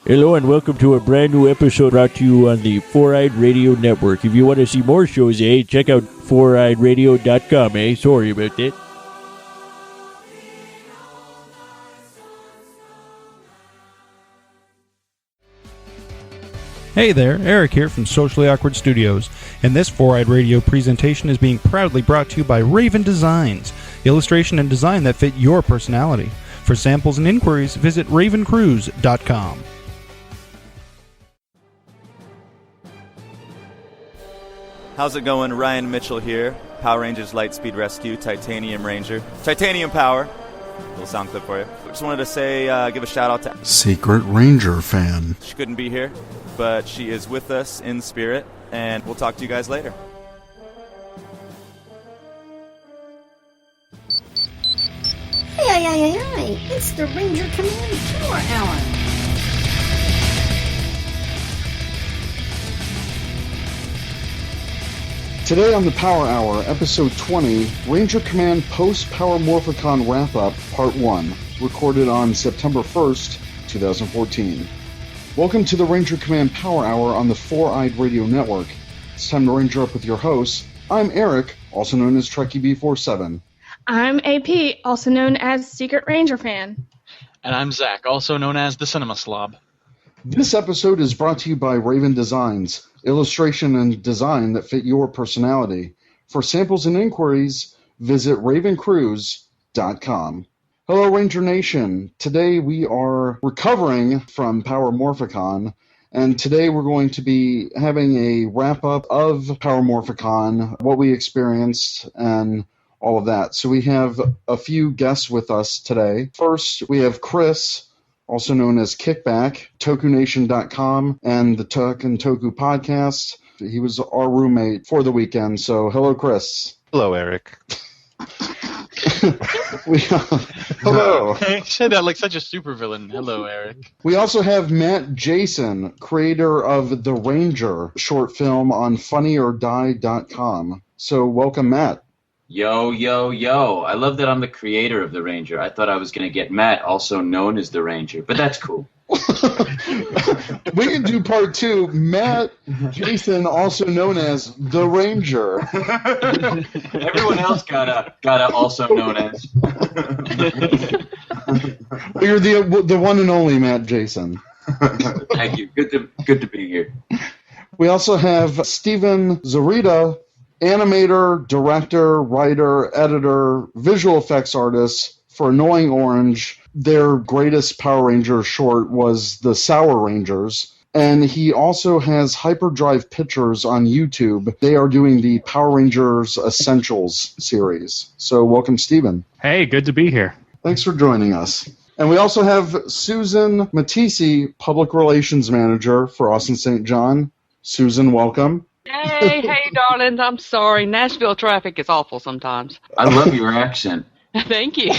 Hello and welcome to a brand new episode brought to you on the Four-Eyed Radio Network. If you want to see more shows, check out foureyedradio.com, Sorry about that. Hey there, Eric here from Socially Awkward Studios, and this Four-Eyed Radio presentation is being proudly brought to you by Raven Designs, illustration and design that fit your personality. For samples and inquiries, visit ravencruise.com. How's it going? Ryan Mitchell here, Power Rangers Lightspeed Rescue, Titanium Ranger. Titanium Power. Little sound clip for you. Just wanted to say, give a shout out to Secret Ranger fan. She couldn't be here, but she is with us in spirit, and we'll talk to you guys later. Hey, it's the Ranger Command Power Hour. Today on the Power Hour, Episode 20, Ranger Command Post-Power Morphicon Wrap-Up, Part 1, recorded on September 1st, 2014. Welcome to the Ranger Command Power Hour on the Four-Eyed Radio Network. It's time to Ranger up with your hosts. I'm Eric, also known as Trekkie B47. I'm AP, also known as Secret Ranger Fan. And I'm Zach, also known as the Cinema Slob. This episode is brought to you by Raven Designs, illustration and design that fit your personality. For samples and inquiries, visit ravencruise.com. Hello, Ranger Nation. Today we are recovering from Power Morphicon, and today we're going to be having a wrap-up of Power Morphicon, what we experienced, and all of that. So we have a few guests with us today. First, we have Chris, also known as Kickback, TokuNation.com, and the Talkin Toku podcast. He was our roommate for the weekend, so hello, Chris. Hello, Eric. Hello. You said that like such a supervillain. Hello, Eric. We also have Matt Jayson, creator of The Ranger short film on funnyordie.com. So welcome, Matt. Yo. I love that I'm the creator of The Ranger. I thought I was going to get Matt, also known as The Ranger, but that's cool. We can do part 2. Matt Jayson, also known as The Ranger. Everyone else got also known as. You're the one and only Matt Jayson. Thank you. Good to be here. We also have Steven Zurita, animator, director, writer, editor, visual effects artist for Annoying Orange. Their greatest Power Ranger short was The Sour Rangers. And he also has HyperDrive pictures on YouTube. They are doing the Power Rangers Essentials series. So welcome, Steven. Hey, good to be here. Thanks for joining us. And we also have Susan Matisse, Public Relations Manager for Austin St. John. Susan, welcome. Hey, darlings, I'm sorry. Nashville traffic is awful sometimes. I love your accent. Thank you.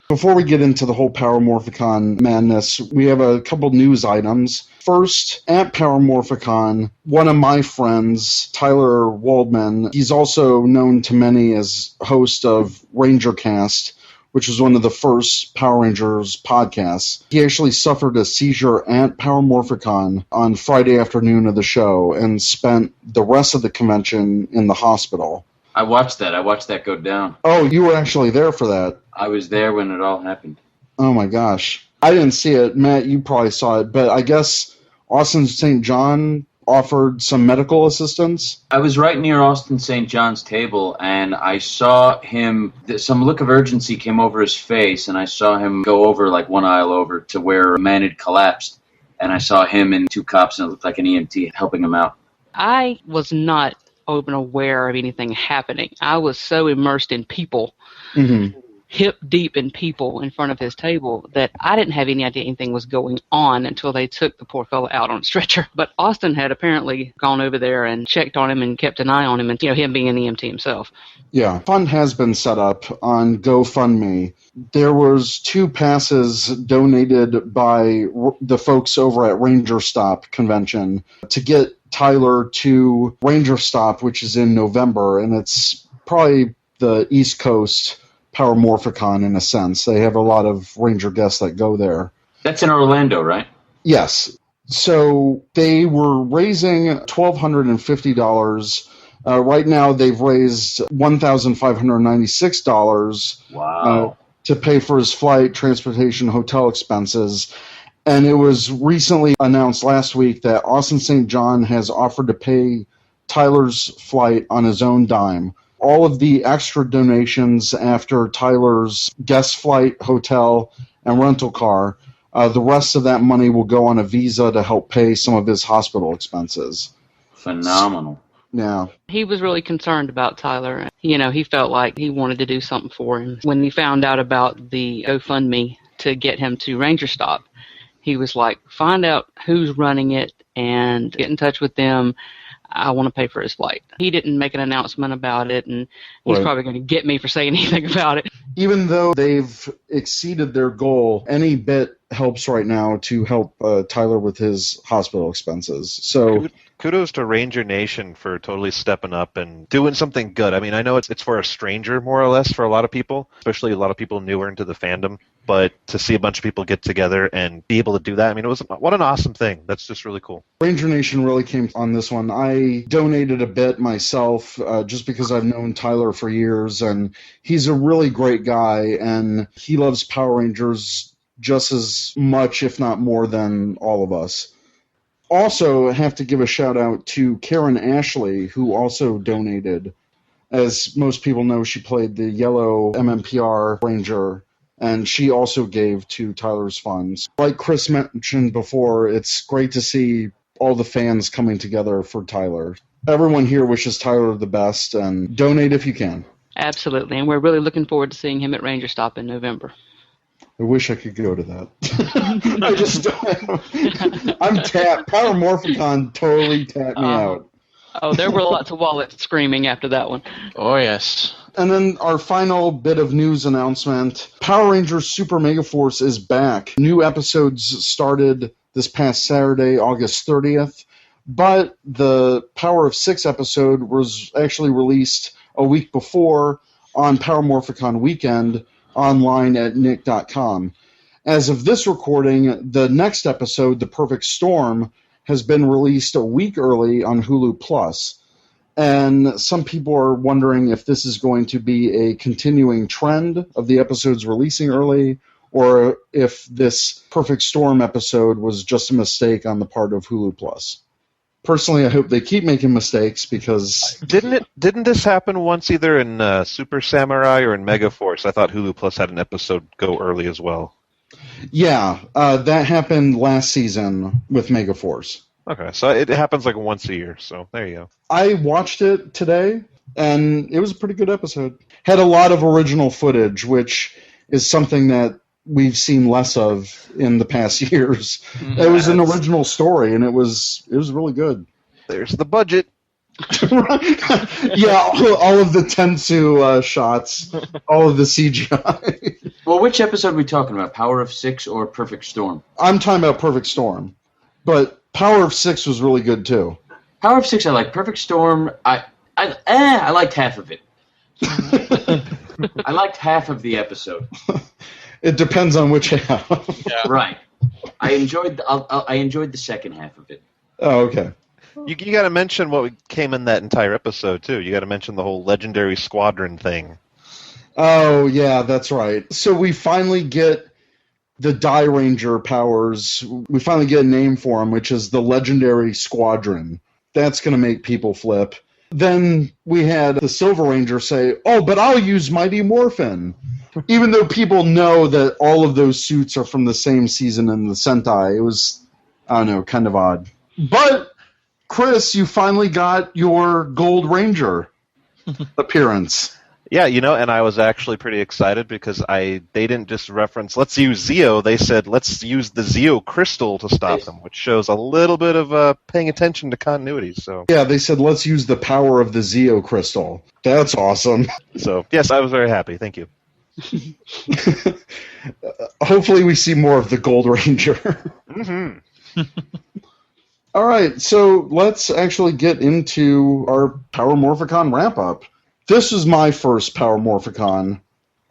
Before we get into the whole Power Morphicon madness, we have a couple news items. First, at Power Morphicon, one of my friends, Tyler Waldman, he's also known to many as host of RangerCast, which was one of the first Power Rangers podcasts. He actually suffered a seizure at Power Morphicon on Friday afternoon of the show and spent the rest of the convention in the hospital. I watched that go down. Oh, you were actually there for that. I was there when it all happened. Oh my gosh. I didn't see it. Matt, you probably saw it, but I guess Austin St. John offered some medical assistance. I was right near Austin St. John's table, and I saw him, some look of urgency came over his face, and I saw him go over like one aisle over to where a man had collapsed, and I saw him and 2 cops, and it looked like an EMT helping him out. I was not even aware of anything happening. I was so immersed in people, hip deep in people in front of his table, that I didn't have any idea anything was going on until they took the poor fellow out on a stretcher. But Austin had apparently gone over there and checked on him and kept an eye on him, and him being an EMT himself. Yeah, fund has been set up on GoFundMe. There was 2 passes donated by the folks over at Ranger Stop Convention to get Tyler to Ranger Stop, which is in November, and it's probably the East Coast Power Morphicon in a sense. They have a lot of Ranger guests that go there. That's in Orlando, right? Yes. So they were raising $1,250. Right now they've raised $1,596 Wow. to pay for his flight, transportation, hotel expenses. And it was recently announced last week that Austin St. John has offered to pay Tyler's flight on his own dime. All of the extra donations after Tyler's guest flight, hotel, and rental car, the rest of that money will go on a visa to help pay some of his hospital expenses. Phenomenal. Yeah. He was really concerned about Tyler. You know, he felt like he wanted to do something for him. When he found out about the GoFundMe to get him to Ranger Stop, he was like, find out who's running it and get in touch with them. I want to pay for his flight. He didn't make an announcement about it, and he's probably going to get me for saying anything about it. Even though they've exceeded their goal, any bit helps right now to help Tyler with his hospital expenses. So kudos to Ranger Nation for totally stepping up and doing something good. I mean, I know it's for a stranger, more or less, for a lot of people, especially a lot of people newer into the fandom. But to see a bunch of people get together and be able to do that, I mean, what an awesome thing. That's just really cool. Ranger Nation really came on this one. I donated a bit myself just because I've known Tyler for years, and he's a really great guy, and he loves Power Rangers just as much, if not more, than all of us. Also, I have to give a shout-out to Karen Ashley, who also donated. As most people know, she played the yellow MMPR Ranger, and she also gave to Tyler's funds. Like Chris mentioned before, it's great to see all the fans coming together for Tyler. Everyone here wishes Tyler the best, and donate if you can. Absolutely, and we're really looking forward to seeing him at Ranger Stop in November. I wish I could go to that. I just don't. I'm tapped. Power Morphicon totally tapped me out. Oh, there were lots of wallets screaming after that one. Oh, yes. And then our final bit of news announcement. Power Rangers Super Megaforce is back. New episodes started this past Saturday, August 30th. But the Power of 6 episode was actually released a week before on Power Morphicon weekend online at nick.com. As of this recording, the next episode, The Perfect Storm, has been released a week early on Hulu Plus. And some people are wondering if this is going to be a continuing trend of the episodes releasing early, or if this Perfect Storm episode was just a mistake on the part of Hulu Plus. Personally, I hope they keep making mistakes because... Didn't this happen once either in Super Samurai or in Megaforce? I thought Hulu Plus had an episode go early as well. Yeah, that happened last season with Megaforce. Okay, so it happens like once a year, so there you go. I watched it today, and it was a pretty good episode. Had a lot of original footage, which is something that we've seen less of in the past years. It was an original story, and it was really good. There's the budget. Yeah, all of the Tensu shots, all of the CGI. Well, which episode are we talking about? Power of 6 or Perfect Storm? I'm talking about Perfect Storm, but Power of 6 was really good too. Power of 6 I like. Perfect Storm, I liked half of it. I liked half of the episode. It depends on which half. Yeah. Right. I enjoyed the second half of it. Oh, okay. You got to mention what came in that entire episode, too. You got to mention the whole legendary squadron thing. Oh, yeah, that's right. So we finally get the Die Ranger powers. We finally get a name for them, which is the Legendary Squadron. That's going to make people flip. Then we had the Silver Ranger say, oh, but I'll use Mighty Morphin. Even though people know that all of those suits are from the same season in the Sentai, it was, I don't know, kind of odd. But, Chris, you finally got your Gold Ranger appearance. Yeah, and I was actually pretty excited because they didn't just reference, let's use Zeo, they said, let's use the Zeo Crystal to stop them, which shows a little bit of paying attention to continuity. So yeah, they said, let's use the power of the Zeo Crystal. That's awesome. So, yes, I was very happy. Thank you. Hopefully we see more of the Gold Ranger. Mm-hmm. All right, so let's actually get into our Power Morphicon wrap-up. This was my first Power Morphicon.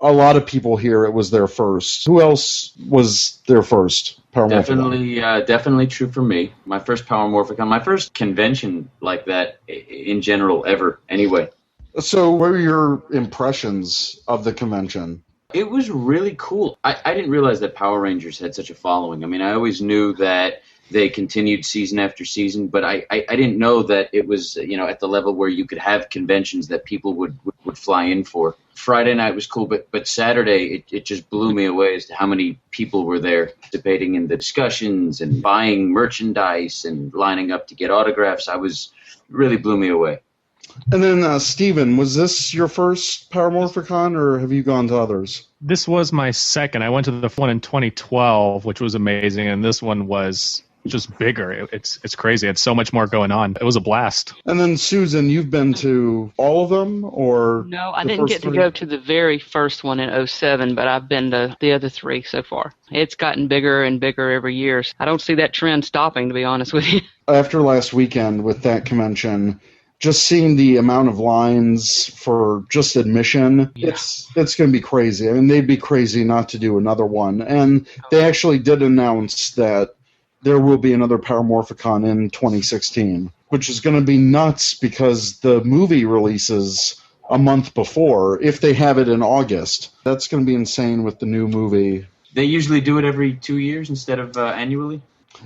a lot of people here, it was their first. Who else was their first Power Morphicon? Definitely true for me. My first Power Morphicon, my first convention like that in general ever, anyway. So what were your impressions of the convention? It was really cool. I didn't realize that Power Rangers had such a following. I mean, I always knew that they continued season after season, but I didn't know that it was, at the level where you could have conventions that people would fly in for. Friday night was cool, but Saturday it just blew me away as to how many people were there participating in the discussions and buying merchandise and lining up to get autographs. Really blew me away. And then, Steven, was this your first Power Morphicon, or have you gone to others? This was my second. I went to the one in 2012, which was amazing, and this one was just bigger. It's crazy. It's so much more going on. It was a blast. And then, Susan, you've been to all of them, or? No, I didn't get to go to the very first one in 2007, but I've been to the other three so far. It's gotten bigger and bigger every year. I don't see that trend stopping, to be honest with you. After last weekend with that convention, just seeing the amount of lines for just admission, it's going to be crazy. I mean, they'd be crazy not to do another one. And they actually did announce that there will be another Power Morphicon in 2016, which is going to be nuts because the movie releases a month before, if they have it in August. That's going to be insane with the new movie. They usually do it every 2 years instead of annually?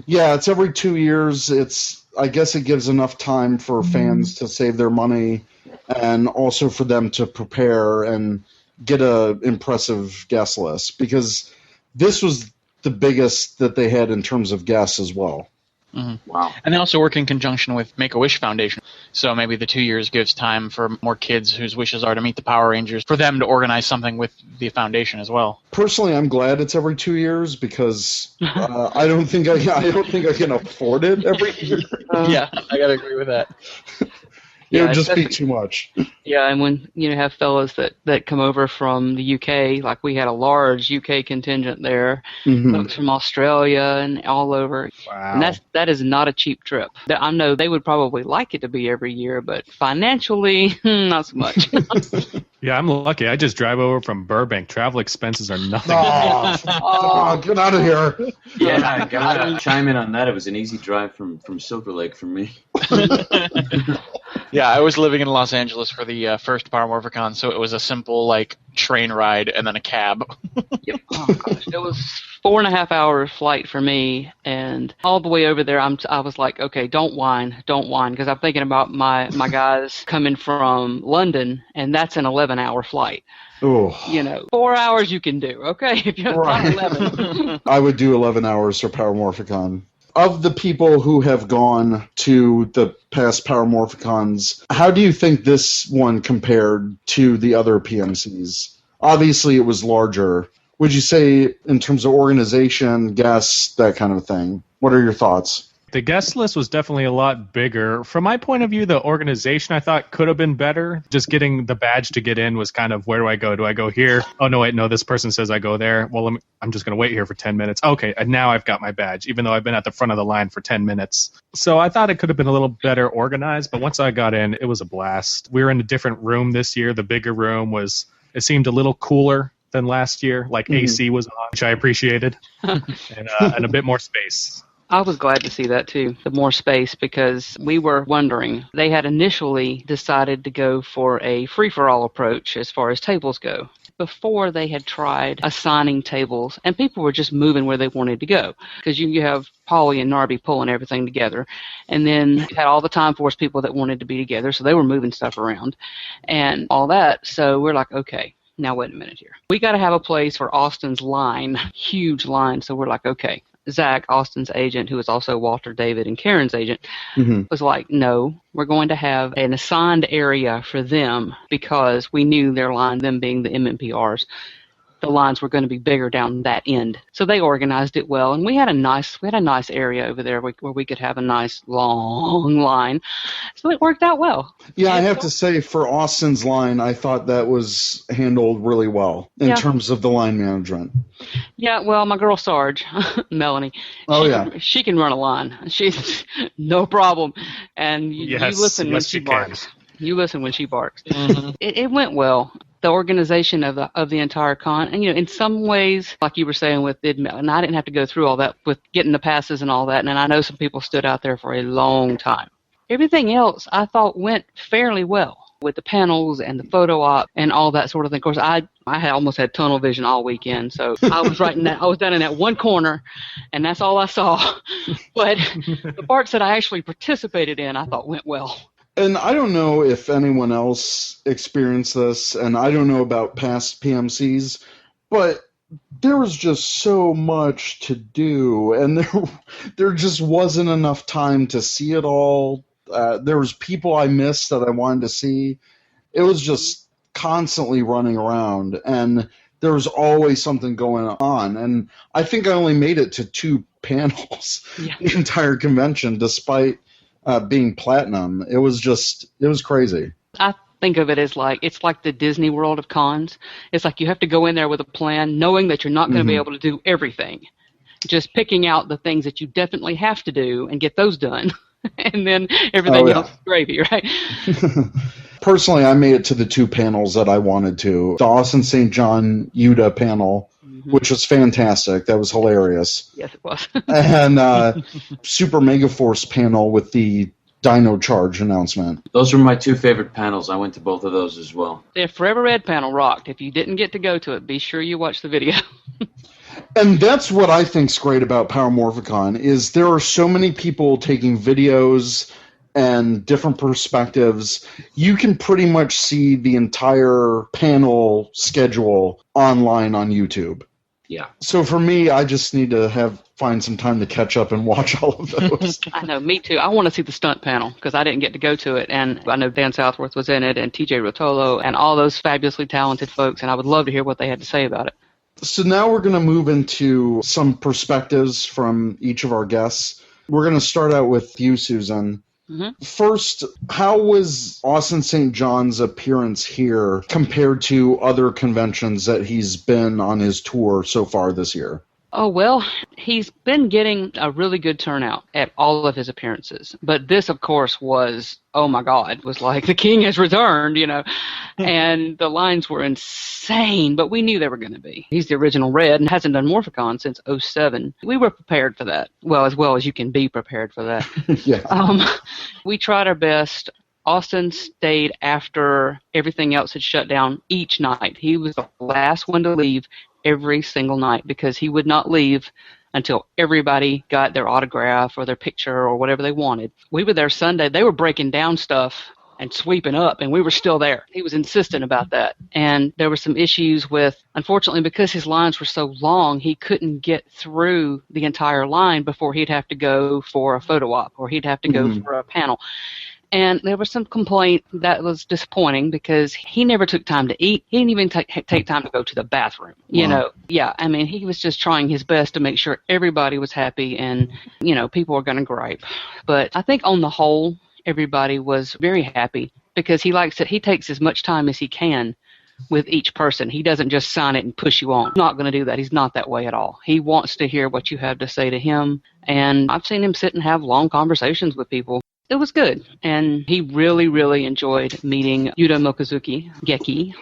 Yeah, it's every 2 years. I guess it gives enough time for fans to save their money and also for them to prepare and get a impressive guest list, because this was the biggest that they had in terms of guests as well. Mm-hmm. Wow. And they also work in conjunction with Make-A-Wish Foundation. So maybe the 2 years gives time for more kids whose wishes are to meet the Power Rangers, for them to organize something with the foundation as well. Personally, I'm glad it's every 2 years because I don't think I can afford it every year. Yeah, I gotta agree with that. It would just be too much. Yeah, and when you have fellows that come over from the UK, like we had a large UK contingent there, folks from Australia and all over. Wow. And that is not a cheap trip. I know they would probably like it to be every year, but financially, not so much. Yeah, I'm lucky. I just drive over from Burbank. Travel expenses are nothing. Oh, get out of here. Yeah, I gotta chime in on that. It was an easy drive from Silver Lake for me. Yeah, I was living in Los Angeles for the first Power Morphicon, so it was a simple train ride and then a cab. Yep. Oh gosh, it was 4.5 hour flight for me, and all the way over there, I was like, okay, don't whine, because I'm thinking about my guys coming from London, and that's an 11-hour flight. Ooh. 4 hours you can do, okay? If you're not 11. I would do 11 hours for Power Morphicon. Of the people who have gone to the past Power Morphicons, how do you think this one compared to the other PMCs? Obviously, it was larger. Would you say, in terms of organization, guests, that kind of thing? What are your thoughts? The guest list was definitely a lot bigger. From my point of view, the organization I thought could have been better. Just getting the badge to get in was kind of, where do I go? Do I go here? Oh, no, wait, no, this person says I go there. Well, I'm just going to wait here for 10 minutes. Okay, and now I've got my badge, even though I've been at the front of the line for 10 minutes. So I thought it could have been a little better organized, but once I got in, it was a blast. We were in a different room this year. The bigger room it seemed a little cooler than last year. AC was on, which I appreciated, and a bit more space. I was glad to see that too, the more space, because we were wondering. They had initially decided to go for a free-for-all approach as far as tables go. Before, they had tried assigning tables, and people were just moving where they wanted to go, because you have Polly and Narby pulling everything together, and then you had all the Time Force people that wanted to be together, so they were moving stuff around and all that. So we're like, okay, now wait a minute here. We got to have a place for Austin's line, huge line, so we're like, okay. Zach, Austin's agent, who is also Walter, David, and Karen's agent, was like, no, we're going to have an assigned area for them, because we knew their line, them being the MMPRs, the lines were going to be bigger down that end. So they organized it well, and we had a nice area over there where we could have a nice long line. So it worked out well. Yeah, I have to say, for Austin's line, I thought that was handled really well in terms of the line management. Yeah, well, my girl Sarge, Melanie, she can run a line. She's no problem. And you listen when she barks. You listen when she barks. It went well. the organization of the entire con. And, in some ways, like you were saying with and I didn't have to go through all that with getting the passes and all that. And I know some people stood out there for a long time. Everything else I thought went fairly well with the panels and the photo op and all that sort of thing. Of course, I had almost had tunnel vision all weekend, so I was I was down in that one corner, and that's all I saw. But the parts that I actually participated in, I thought went well. And I don't know if anyone else experienced this, and I don't know about past PMCs, but there was just so much to do, and there just wasn't enough time to see it all. There was people I missed that I wanted to see. It was just constantly running around, and there was always something going on. And I think I only made it to 2 panels the entire convention, despite being platinum. It was crazy. I think of it as it's like the Disney World of cons. It's like you have to go in there with a plan, knowing that you're not going to be able to do everything. Just picking out the things that you definitely have to do and get those done. And then everything else is gravy, right? Personally, I made it to the 2 panels that I wanted to. The Austin St. John Yuta panel, which was fantastic. That was hilarious. Yes, it was. And Super Megaforce panel with the Dino Charge announcement. Those were my 2 favorite panels. I went to both of those as well. The Forever Red panel rocked. If you didn't get to go to it, be sure you watch the video. And that's what I think's great about Power Morphicon is there are so many people taking videos and different perspectives. You can pretty much see the entire panel schedule online on YouTube. Yeah. So for me, I just need to find some time to catch up and watch all of those. I know, me too. I want to see the stunt panel because I didn't get to go to it. And I know Dan Southworth was in it and TJ Rotolo and all those fabulously talented folks. And I would love to hear what they had to say about it. So now we're going to move into some perspectives from each of our guests. We're going to start out with you, Susan. First, how was Austin St. John's appearance here compared to other conventions that he's been on his tour so far this year? Oh, well, he's been getting a really good turnout at all of his appearances. But this, of course, was, oh my God, was like the king has returned, And the lines were insane, but we knew they were going to be. He's the original Red and hasn't done Morphicon since 2007. We were prepared for that. Well as you can be prepared for that. Yeah. We tried our best. Austin stayed after everything else had shut down each night. He was the last one to leave every single night because he would not leave until everybody got their autograph or their picture or whatever they wanted. We were there Sunday. They were breaking down stuff and sweeping up, and we were still there. He was insistent about that. And there were some issues with, unfortunately, because his lines were so long, he couldn't get through the entire line before he'd have to go for a photo op or he'd have to go for a panel. And there was some complaint that was disappointing because he never took time to eat. He didn't even take time to go to the bathroom. You know, yeah, I mean, he was just trying his best to make sure everybody was happy and, people were going to gripe. But I think on the whole, everybody was very happy because he likes it. He takes as much time as he can with each person. He doesn't just sign it and push you on. He's not going to do that. He's not that way at all. He wants to hear what you have to say to him. And I've seen him sit and have long conversations with people. It was good, and he really, really enjoyed meeting Yuta Mochizuki, Geki.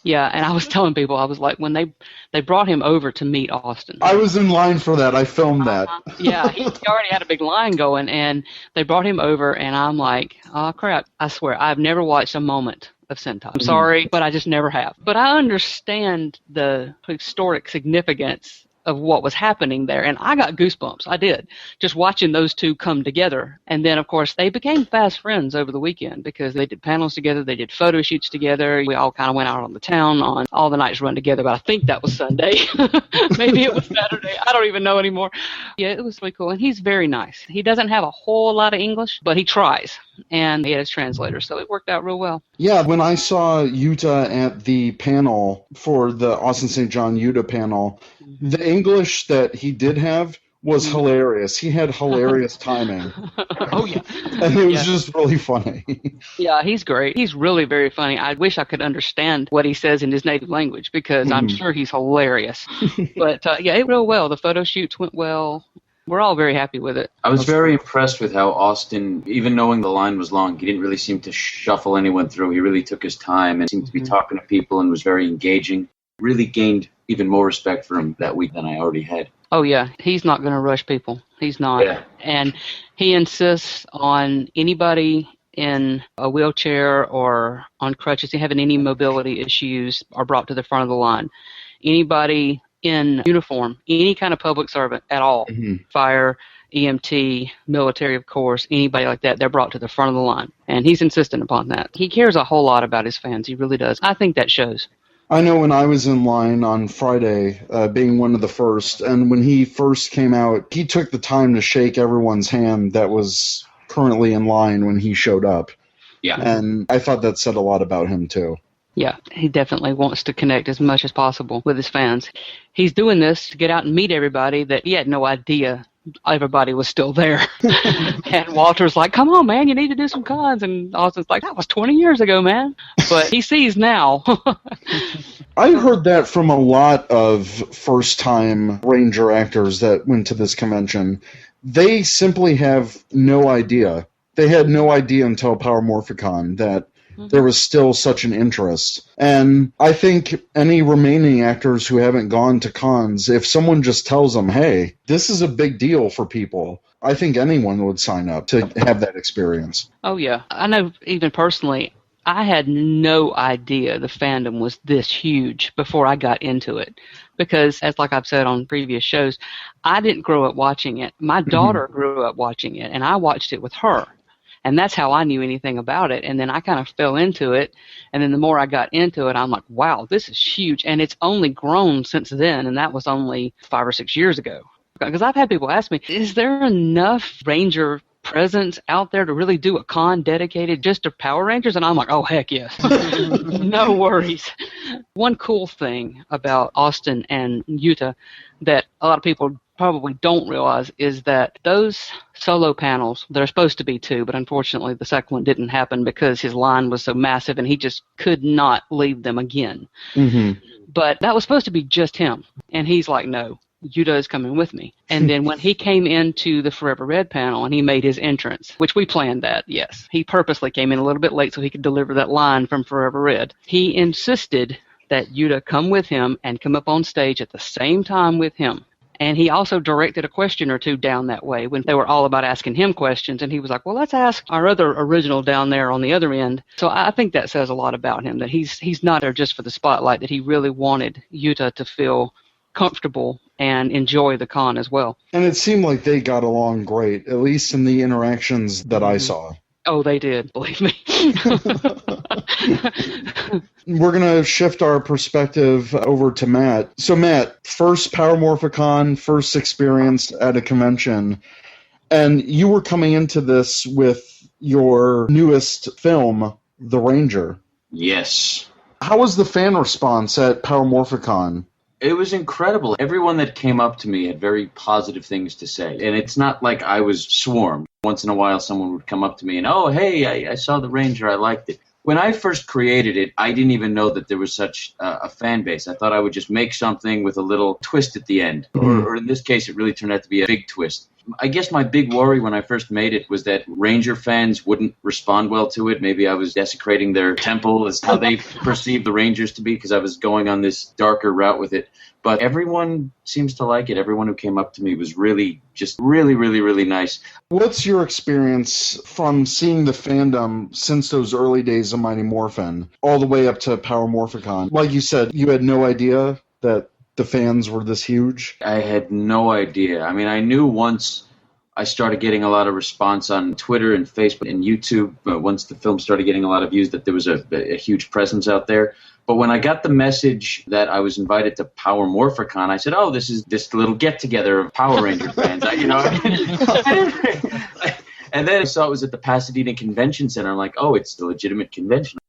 Yeah, and I was telling people, I was like, when they brought him over to meet Austin. I was in line for that. I filmed that. Yeah, he already had a big line going, and they brought him over, and I'm like, oh, crap. I swear, I've never watched a moment of Sentai. I'm sorry, but I just never have. But I understand the historic significance of what was happening there, and I got goosebumps. I did, just watching those two come together. And then, of course, they became fast friends over the weekend because they did panels together, they did photo shoots together. We all kind of went out on the town on all the nights run together, but I think that was Sunday. Maybe it was Saturday. I don't even know anymore. Yeah, it was really cool, and he's very nice. He doesn't have a whole lot of English, but he tries, and he had his translator, so it worked out real well. Yeah, when I saw Yuta at the panel for the Austin St. John Yuta panel, the English that he did have was hilarious. He had hilarious timing. Oh, yeah. And it was just really funny. Yeah, he's great. He's really very funny. I wish I could understand what he says in his native language because I'm sure he's hilarious. But, yeah, it went real well. The photo shoots went well. We're all very happy with it. I was very impressed with how Austin, even knowing the line was long, he didn't really seem to shuffle anyone through. He really took his time and seemed to be talking to people and was very engaging. Really gained even more respect for him that week than I already had. Oh, yeah. He's not going to rush people. He's not. Yeah. And he insists on anybody in a wheelchair or on crutches, having any mobility issues, are brought to the front of the line. Anybody in uniform, any kind of public servant at all, fire, EMT, military, of course, anybody like that, they're brought to the front of the line. And he's insistent upon that. He cares a whole lot about his fans. He really does. I think that shows. I know when I was in line on Friday, being one of the first, and when he first came out, he took the time to shake everyone's hand that was currently in line when he showed up. Yeah. And I thought that said a lot about him, too. Yeah, he definitely wants to connect as much as possible with his fans. He's doing this to get out and meet everybody that he had no idea everybody was still there. And Walter's like, come on, man, you need to do some cons. And Austin's like, that was 20 years ago, man. But he sees now. I heard that from a lot of first-time Ranger actors that went to this convention. They simply have no idea. They had no idea until Power Morphicon that there was still such an interest. And I think any remaining actors who haven't gone to cons, if someone just tells them, hey, this is a big deal for people, I think anyone would sign up to have that experience. Oh, yeah. I know even personally, I had no idea the fandom was this huge before I got into it. Because, as like I've said on previous shows, I didn't grow up watching it. My daughter grew up watching it, and I watched it with her. And that's how I knew anything about it. And then I kind of fell into it. And then the more I got into it, I'm like, wow, this is huge. And it's only grown since then. And that was only 5 or 6 years ago. Because I've had people ask me, is there enough Ranger presence out there to really do a con dedicated just to Power Rangers? And I'm like, oh, heck yes. No worries. One cool thing about Austin and Yuta that a lot of people probably don't realize is that those solo panels, there are supposed to be 2, but unfortunately the second one didn't happen because his line was so massive and he just could not leave them again. But that was supposed to be just him. And he's like, no, Yuta is coming with me. And then when he came into the Forever Red panel and he made his entrance, which we planned that, yes. He purposely came in a little bit late so he could deliver that line from Forever Red. He insisted that Yuta come with him and come up on stage at the same time with him. And he also directed a question or two down that way when they were all about asking him questions. And he was like, well, let's ask our other original down there on the other end. So I think that says a lot about him, that he's not there just for the spotlight, that he really wanted Yuta to feel comfortable and enjoy the con as well. And it seemed like they got along great, at least in the interactions that I saw. Oh, they did, believe me. We're going to shift our perspective over to Matt. So, Matt, first Power Morphicon, first experience at a convention, and you were coming into this with your newest film, The Ranger. Yes. How was the fan response at Power Morphicon? It was incredible. Everyone that came up to me had very positive things to say. And it's not like I was swarmed. Once in a while, someone would come up to me and, oh, hey, I saw The Ranger. I liked it. When I first created it, I didn't even know that there was such a fan base. I thought I would just make something with a little twist at the end. Or in this case, it really turned out to be a big twist. I guess my big worry when I first made it was that Ranger fans wouldn't respond well to it. Maybe I was desecrating their temple as how they perceived the Rangers to be, because I was going on this darker route with it. But everyone seems to like it. Everyone who came up to me was really nice. What's your experience from seeing the fandom since those early days of Mighty Morphin all the way up to Power Morphicon? Like you said, you had no idea that the fans were this huge? I had no idea. I mean, I knew once I started getting a lot of response on Twitter and Facebook and YouTube, once the film started getting a lot of views, that there was a huge presence out there. But when I got the message that I was invited to Power Morphicon, I said, oh, this is this little get-together of Power Ranger fans. And then I saw it was at the Pasadena Convention Center. I'm like, oh, it's the legitimate convention.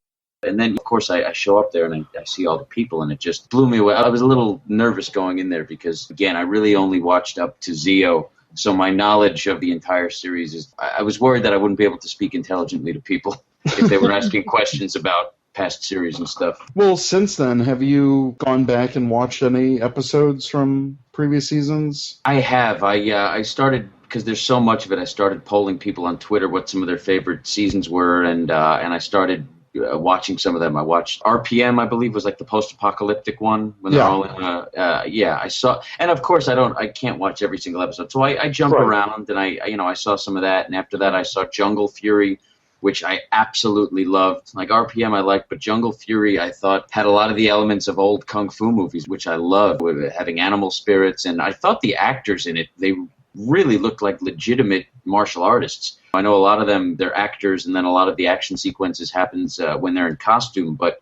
And then, of course, I show up there and I see all the people, and it just blew me away. I was a little nervous going in there because, again, I really only watched up to Zeo. So my knowledge of the entire series is, I was worried that I wouldn't be able to speak intelligently to people if they were asking questions about past series and stuff. Well, since then, have you gone back and watched any episodes from previous seasons? I have. I started, because there's so much of it, I started polling people on Twitter what some of their favorite seasons were, and I started watching some of them. I watched RPM, I believe, was like the post-apocalyptic one when they're all in. I saw, and of course I can't watch every single episode, so I jump around, and I saw some of that, and after that I saw Jungle Fury, which I absolutely loved. Like RPM I liked, but Jungle Fury I thought had a lot of the elements of old kung fu movies, which I loved, with having animal spirits, and I thought the actors in it, they really looked like legitimate martial artists. I know a lot of them, they're actors, and then a lot of the action sequences happens when they're in costume, but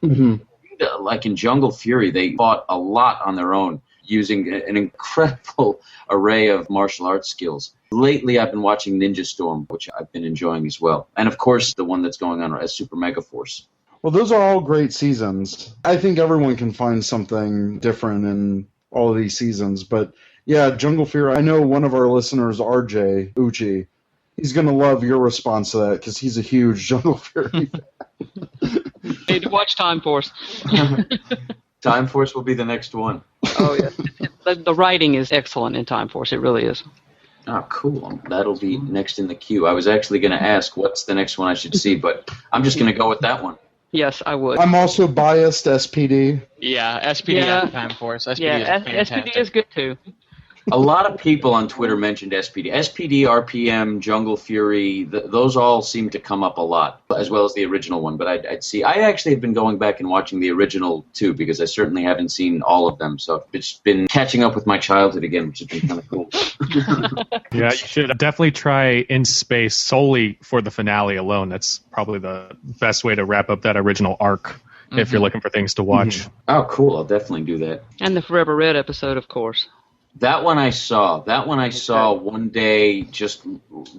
like in Jungle Fury, they fought a lot on their own, using an incredible array of martial arts skills. Lately, I've been watching Ninja Storm, which I've been enjoying as well. And of course, the one that's going on as Super Mega Force. Well, those are all great seasons. I think everyone can find something different in all of these seasons. But yeah, Jungle Fury, I know one of our listeners, RJ Uchi, he's going to love your response to that because he's a huge Jungle Fury fan. Need to watch Time Force. Time Force will be the next one. Oh, yeah. The writing is excellent in Time Force. It really is. Oh, cool. That'll be next in the queue. I was actually going to ask what's the next one I should see, but I'm just going to go with that one. Yes, I would. I'm also biased SPD. Yeah, SPD and Time Force. SPD is fantastic. SPD is good too. A lot of people on Twitter mentioned SPD. SPD, RPM, Jungle Fury, those all seem to come up a lot, as well as the original one. But I'd see. I actually have been going back and watching the original too, because I certainly haven't seen all of them. So it's been catching up with my childhood again, which has been kind of cool. Yeah, you should definitely try In Space solely for the finale alone. That's probably the best way to wrap up that original arc if you're looking for things to watch. Oh, cool. I'll definitely do that. And the Forever Red episode, of course. That one I saw one day just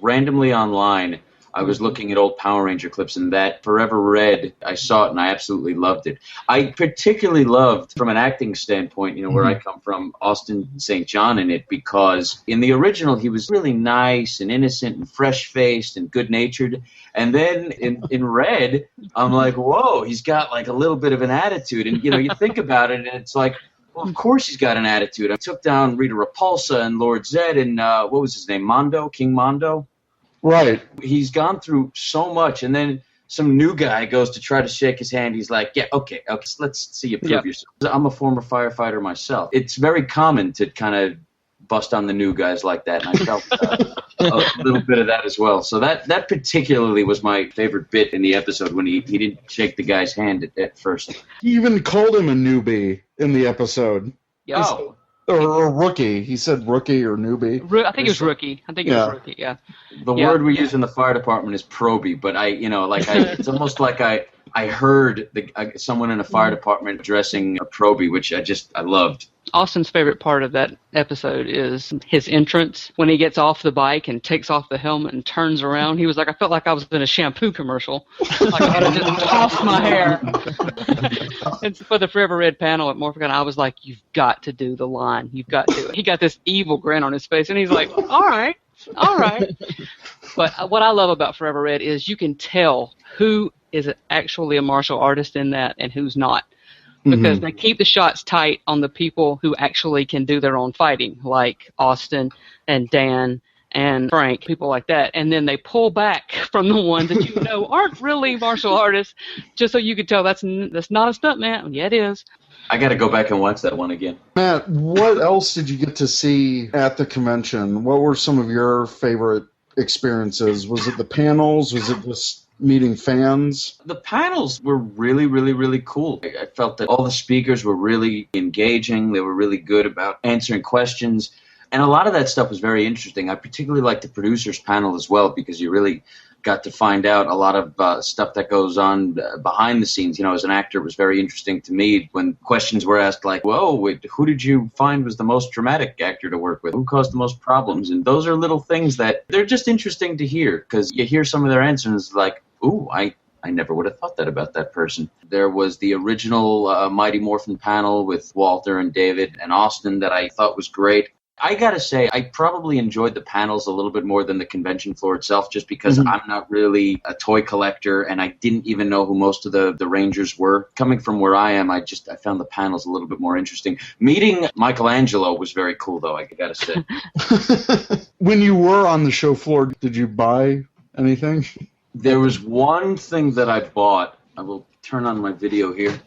randomly online. I was looking at old Power Ranger clips, and that Forever Red, I saw it, and I absolutely loved it. I particularly loved, from an acting standpoint, where I come from, Austin St. John in it, because in the original, he was really nice and innocent and fresh-faced and good-natured. And then in Red, I'm like, whoa, he's got like a little bit of an attitude. And, you think about it, and it's like, well, of course he's got an attitude. I took down Rita Repulsa and Lord Zed and, what was his name, Mondo? King Mondo? Right. He's gone through so much, and then some new guy goes to try to shake his hand. He's like, yeah, okay, let's see you prove yourself. I'm a former firefighter myself. It's very common to kind of bust on the new guys like that, and I felt a little bit of that as well. So that particularly was my favorite bit in the episode, when he didn't shake the guy's hand at first. He even called him a newbie in the episode. Yo. Or rookie. He said rookie or newbie. I think it was rookie. Yeah. The word we use in the fire department is probie, but it's almost like I heard someone in a fire department addressing a probie, which I loved. Austin's favorite part of that episode is his entrance when he gets off the bike and takes off the helmet and turns around. He was like, I felt like I was in a shampoo commercial. Like I had to just toss my hair. And for the Forever Red panel at Morphicon, I was like, you've got to do the line. You've got to. He got this evil grin on his face, and he's like, all right. But what I love about Forever Red is you can tell who is actually a martial artist in that and who's not. Because they keep the shots tight on the people who actually can do their own fighting, like Austin and Dan and Frank, people like that. And then they pull back from the ones that aren't really martial artists, just so you can tell that's not a stuntman. Yeah, it is. I got to go back and watch that one again. Matt, what else did you get to see at the convention? What were some of your favorite experiences? Was it the panels? Was it just meeting fans? The panels were really, really, really cool. I felt that all the speakers were really engaging. They were really good about answering questions. And a lot of that stuff was very interesting. I particularly liked the producers panel as well, because you really got to find out a lot of stuff that goes on behind the scenes. As an actor, it was very interesting to me when questions were asked like, whoa, who did you find was the most dramatic actor to work with? Who caused the most problems? And those are little things that they're just interesting to hear, because you hear some of their answers like, ooh, I never would have thought that about that person. There was the original Mighty Morphin panel with Walter and David and Austin that I thought was great. I gotta say, I probably enjoyed the panels a little bit more than the convention floor itself, just because I'm not really a toy collector, and I didn't even know who most of the Rangers were. Coming from where I am, I found the panels a little bit more interesting. Meeting Michelangelo was very cool, though, I gotta say. When you were on the show floor, did you buy anything? There was one thing that I bought. I will turn on my video here.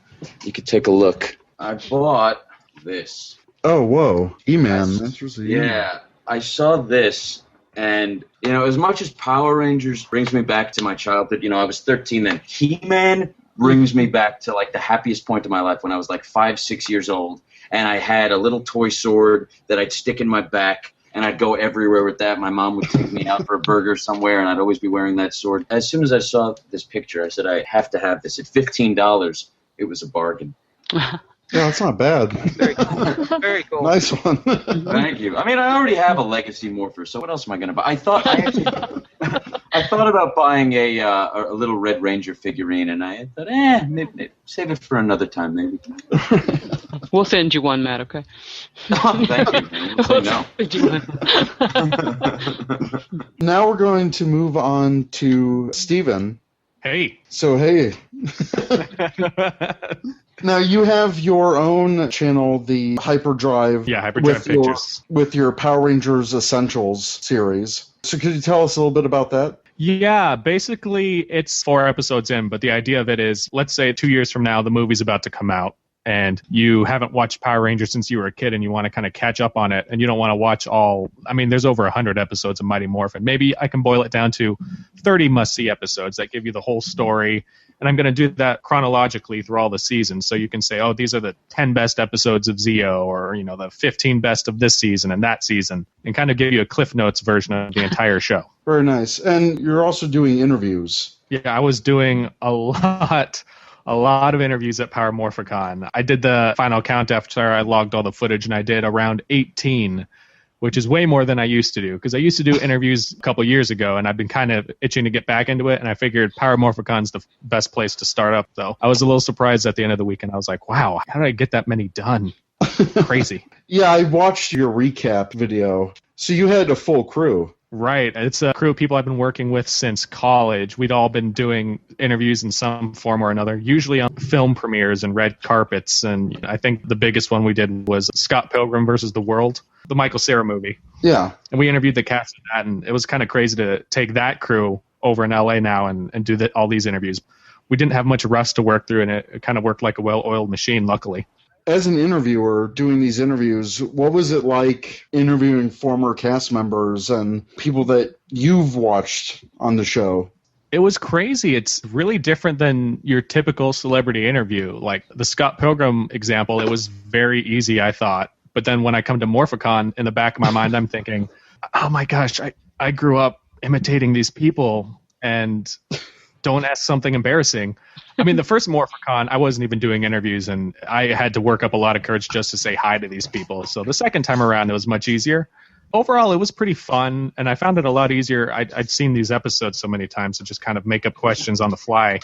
You could take a look. I bought this. Oh, whoa. E-Man. Yeah, I saw this, and, as much as Power Rangers brings me back to my childhood, I was 13 then, He-Man brings me back to, the happiest point of my life when I was, 5, 6 years old, and I had a little toy sword that I'd stick in my back, and I'd go everywhere with that. My mom would take me out for a burger somewhere, and I'd always be wearing that sword. As soon as I saw this picture, I said, I have to have this. At $15, it was a bargain. Yeah, that's not bad. Very cool. Very cool. Nice one. Thank you. I mean, I already have a Legacy Morpher, so what else am I going to buy? I thought about buying a little Red Ranger figurine, and I thought, maybe, save it for another time, maybe. We'll send you one, Matt, okay? Oh, thank you. We'll say no. Now we're going to move on to Steven. Hey. So, hey. Now, you have your own channel, the HyperDrive. Yeah, HyperDrive Pictures. With your Power Rangers Essentials series. So could you tell us a little bit about that? Yeah, basically it's 4 episodes in, but the idea of it is, let's say 2 years from now, the movie's about to come out, and you haven't watched Power Rangers since you were a kid, and you want to kind of catch up on it, and you don't want to watch there's over 100 episodes of Mighty Morphin. Maybe I can boil it down to 30 must-see episodes that give you the whole story. And I'm going to do that chronologically through all the seasons. So you can say, oh, these are the 10 best episodes of Zeo, or, the 15 best of this season and that season, and kind of give you a Cliff Notes version of the entire show. Very nice. And you're also doing interviews. Yeah, I was doing a lot of interviews at Power Morphicon. I did the final count after I logged all the footage, and I did around 18, which is way more than I used to do, because I used to do interviews a couple years ago, and I've been kind of itching to get back into it, and I figured Power Morphicon's the best place to start up, though. I was a little surprised at the end of the weekend. I was like, wow, how did I get that many done? Crazy. Yeah, I watched your recap video. So you had a full crew. Right. It's a crew of people I've been working with since college. We'd all been doing interviews in some form or another, usually on film premieres and red carpets. And I think the biggest one we did was Scott Pilgrim versus the World, the Michael Cera movie. Yeah. And we interviewed the cast of that, and it was kind of crazy to take that crew over in LA now and do all these interviews. We didn't have much rust to work through, and it kind of worked like a well-oiled machine, luckily. As an interviewer doing these interviews, what was it like interviewing former cast members and people that you've watched on the show? It was crazy. It's really different than your typical celebrity interview. Like the Scott Pilgrim example, it was very easy, I thought. But then when I come to Morphicon, in the back of my mind, I'm thinking, oh my gosh, I grew up imitating these people, and don't ask something embarrassing. I mean, the first Morphicon, I wasn't even doing interviews, and I had to work up a lot of courage just to say hi to these people. So the second time around, it was much easier. Overall, it was pretty fun, and I found it a lot easier. I'd seen these episodes so many times to just kind of make up questions on the fly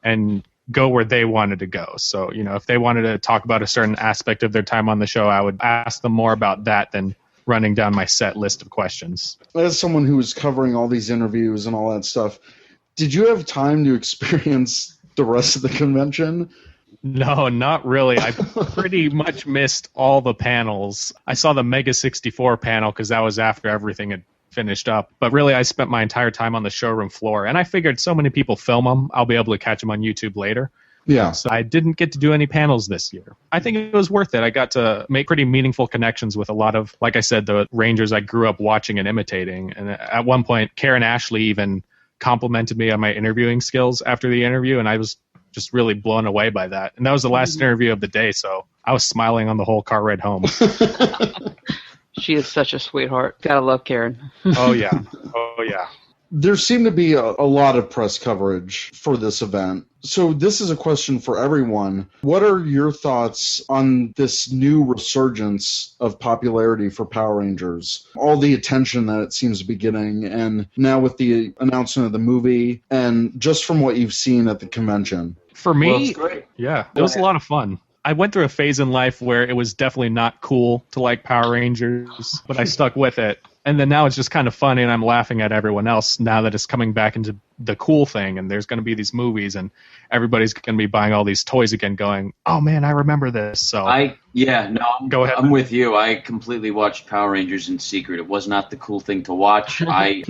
and go where they wanted to go. So, if they wanted to talk about a certain aspect of their time on the show, I would ask them more about that than running down my set list of questions. As someone who was covering all these interviews and all that stuff, did you have time to experience the rest of the convention? No, not really. I pretty much missed all the panels. I saw the Mega 64 panel because that was after everything had finished up. But really, I spent my entire time on the showroom floor. And I figured so many people film them, I'll be able to catch them on YouTube later. Yeah. So I didn't get to do any panels this year. I think it was worth it. I got to make pretty meaningful connections with a lot of, like I said, the Rangers I grew up watching and imitating. And at one point, Karen Ashley even complimented me on my interviewing skills after the interview, and I was just really blown away by that. And that was the last interview of the day, so I was smiling on the whole car ride home. She is such a sweetheart. Gotta love Karen. Oh, yeah. Oh, yeah. There seemed to be a lot of press coverage for this event. So this is a question for everyone. What are your thoughts on this new resurgence of popularity for Power Rangers? All the attention that it seems to be getting, and now with the announcement of the movie, and just from what you've seen at the convention. For me, well, it's great. Yeah, it was a lot of fun. I went through a phase in life where it was definitely not cool to like Power Rangers, but I stuck with it. And then now it's just kind of funny, and I'm laughing at everyone else now that it's coming back into the cool thing, and there's going to be these movies, and everybody's going to be buying all these toys again going, oh, man, I remember this. So Go ahead. I'm with you. I completely watched Power Rangers in secret. It was not the cool thing to watch. I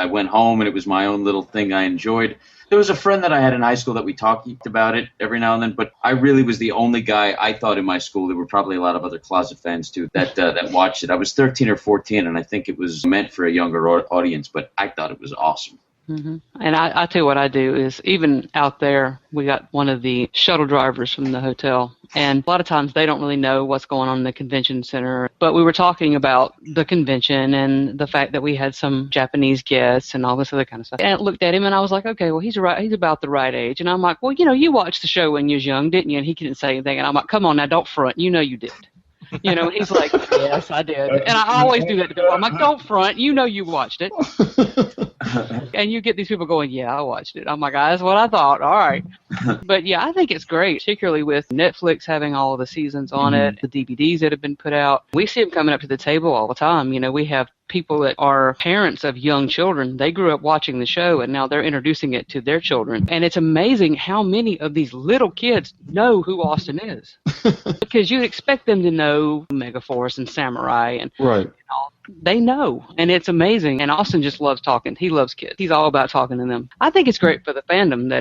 went home, and it was my own little thing I enjoyed. There was a friend that I had in high school that we talked about it every now and then, but I really was the only guy, I thought, in my school. There were probably a lot of other closet fans, too, that watched it. I was 13 or 14, and I think it was meant for a younger audience, but I thought it was awesome. Mm-hmm. And I tell you what I do is, even out there, we got one of the shuttle drivers from the hotel, and a lot of times they don't really know what's going on in the convention center. But we were talking about the convention and the fact that we had some Japanese guests and all this other kind of stuff. And I looked at him and I was like, okay, well, he's about the right age. And I'm like, well, you watched the show when you was young, didn't you? And he couldn't say anything. And I'm like, come on now, don't front. You know you did. And he's like, yes, I did. And I always do that to people. I'm like, don't front. You know you watched it. And you get these people going, yeah, I watched it. I'm like, that's what I thought. All right. But, yeah, I think it's great, particularly with Netflix having all of the seasons on it, the DVDs that have been put out. We see them coming up to the table all the time. We have people that are parents of young children. They grew up watching the show, and now they're introducing it to their children. And it's amazing how many of these little kids know who Austin is. Because you'd expect them to know Megaforce and Samurai, and right. They know, and it's amazing. And Austin just loves talking. He loves kids. He's all about talking to them. I think it's great for the fandom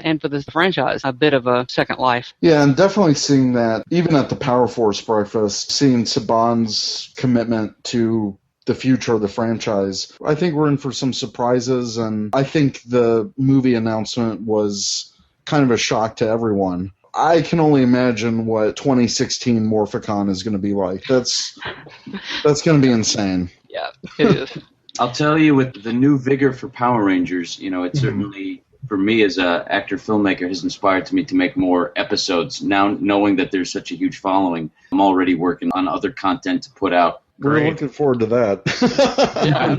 and for the franchise, a bit of a second life. Yeah, and definitely seeing that, even at the Power Force breakfast, seeing Saban's commitment to the future of the franchise. I think we're in for some surprises, and I think the movie announcement was kind of a shock to everyone. I can only imagine what 2016 Morphicon is going to be like. That's going to be insane. Yeah, it is. I'll tell you, with the new vigor for Power Rangers, it certainly, for me as an actor-filmmaker, has inspired me to make more episodes. Now, knowing that there's such a huge following, I'm already working on other content to put out. We're looking forward to that. Yeah,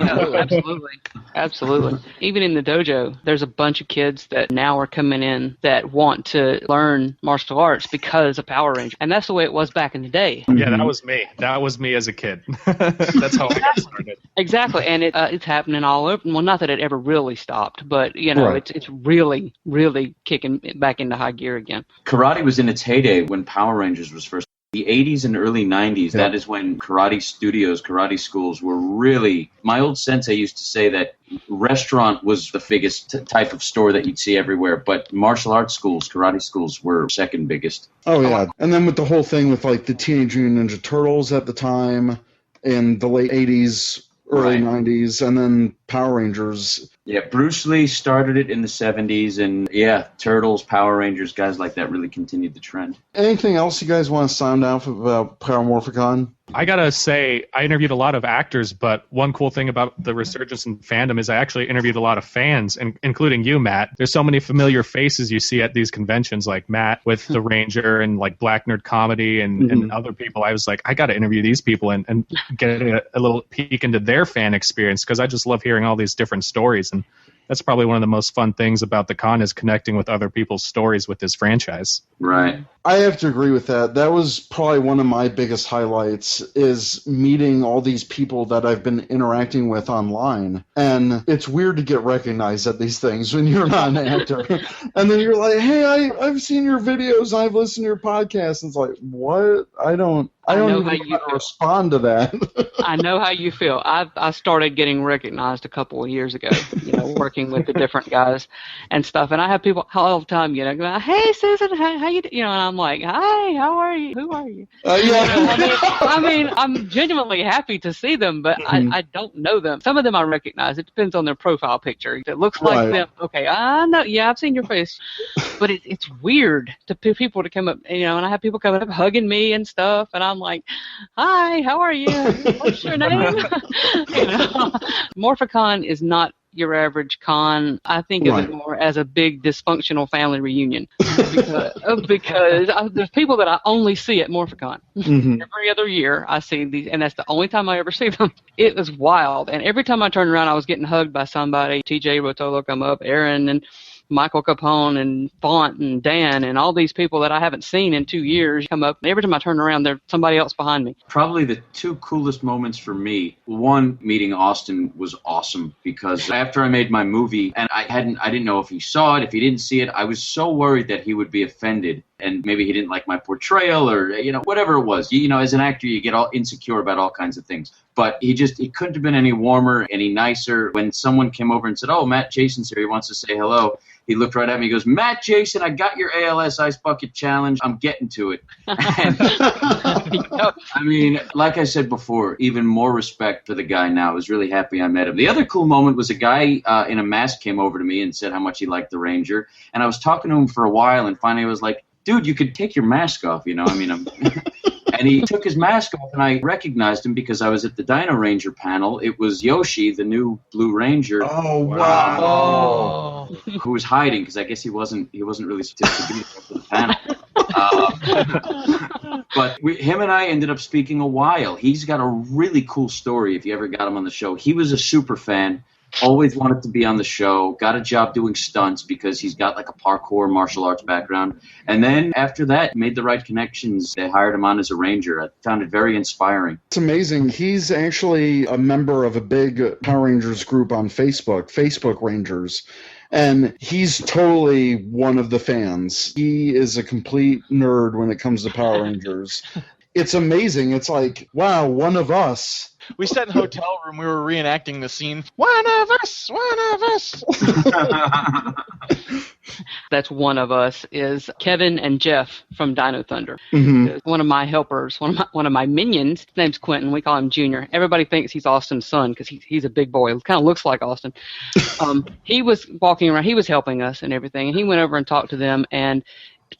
absolutely. Even in the dojo, there's a bunch of kids that now are coming in that want to learn martial arts because of Power Rangers. And that's the way it was back in the day. Yeah, that was me. That was me as a kid. That's how I got started. Exactly. And it's happening all over. Well, not that it ever really stopped, but, right. It's really, really kicking back into high gear again. Karate was in its heyday when Power Rangers was first. The 80s and early 90s, that is when karate studios, karate schools were really... My old sensei used to say that restaurant was the biggest type of store that you'd see everywhere, but martial arts schools, karate schools, were second biggest. Oh, yeah. And then with the whole thing with, the Teenage Mutant Ninja Turtles at the time, in the late 80s, early 90s, and then Power Rangers. Yeah, Bruce Lee started it in the 70s, and Turtles, Power Rangers, guys like that really continued the trend. Anything else you guys want to sound out about Power Morphicon? I gotta say, I interviewed a lot of actors, but one cool thing about the resurgence in fandom is I actually interviewed a lot of fans, including you, Matt. There's so many familiar faces you see at these conventions, like Matt with the Ranger and Black Nerd Comedy and other people. I was like, I gotta interview these people and get a little peek into their fan experience, because I just love hearing all these different stories. And that's probably one of the most fun things about the con, is connecting with other people's stories with this franchise. Right. I have to agree with that. That was probably one of my biggest highlights, is meeting all these people that I've been interacting with online. And it's weird to get recognized at these things when you're not an actor. And then you're like, hey, I've seen your videos, I've listened to your podcast. And it's like, what? I don't even know how to respond to that. I know how you feel. I started getting recognized a couple of years ago, working with the different guys and stuff. And I have people all the time, go, hey, Susan, how you doing? And I'm like, hi, how are you? Who are you? I'm genuinely happy to see them, but I don't know them. Some of them I recognize. It depends on their profile picture. If it looks like them, okay, I know. Yeah, I've seen your face. But it's weird to people to come up, and I have people coming up hugging me and stuff, and I'm like, hi, how are you? What's your name? Morphicon is not your average con. I think of it more as a big dysfunctional family reunion, because there's people that I only see at Morphicon. Every other year I see these, and that's the only time I ever see them. It was wild, and every time I turned around I was getting hugged by somebody. TJ Rotolo come up, Aaron, and Michael Capone and Font and Dan and all these people that I haven't seen in 2 years come up. Every time I turn around, there's somebody else behind me. Probably the two coolest moments for me. One, meeting Austin was awesome because after I made my movie, and I didn't know if he saw it, if he didn't see it, I was so worried that he would be offended and maybe he didn't like my portrayal or, whatever it was. As an actor, you get all insecure about all kinds of things. But he couldn't have been any warmer, any nicer. When someone came over and said, "Oh, Matt Jayson's here, he wants to say hello," he looked right at me. He goes, "Matt Jayson, I got your ALS Ice Bucket Challenge. I'm getting to it." And, I mean, like I said before, even more respect for the guy now. I was really happy I met him. The other cool moment was a guy in a mask came over to me and said how much he liked the Ranger. And I was talking to him for a while, and finally I was like, "Dude, you could take your mask off, And he took his mask off, and I recognized him because I was at the Dino Ranger panel. It was Yoshi, the new Blue Ranger. Oh, wow. Who was hiding because I guess he wasn't really supposed to be there for the panel. But him and I ended up speaking a while. He's got a really cool story if you ever got him on the show. He was a super fan. Always wanted to be on the show, got a job doing stunts because he's got like a parkour martial arts background. And then after that, made the right connections. They hired him on as a ranger. I found it very inspiring. It's amazing. He's actually a member of a big Power Rangers group on Facebook Rangers. And he's totally one of the fans. He is a complete nerd when it comes to Power Rangers. It's amazing. It's like, wow, one of us. We sat in a hotel room. We were reenacting the scene. One of us. That's one of us is Kevin and Jeff from Dino Thunder. Mm-hmm. One of my helpers, one of my minions. His name's Quentin. We call him Junior. Everybody thinks he's Austin's son because he's a big boy. Kind of looks like Austin. He was walking around. He was helping us and everything. And he went over and talked to them and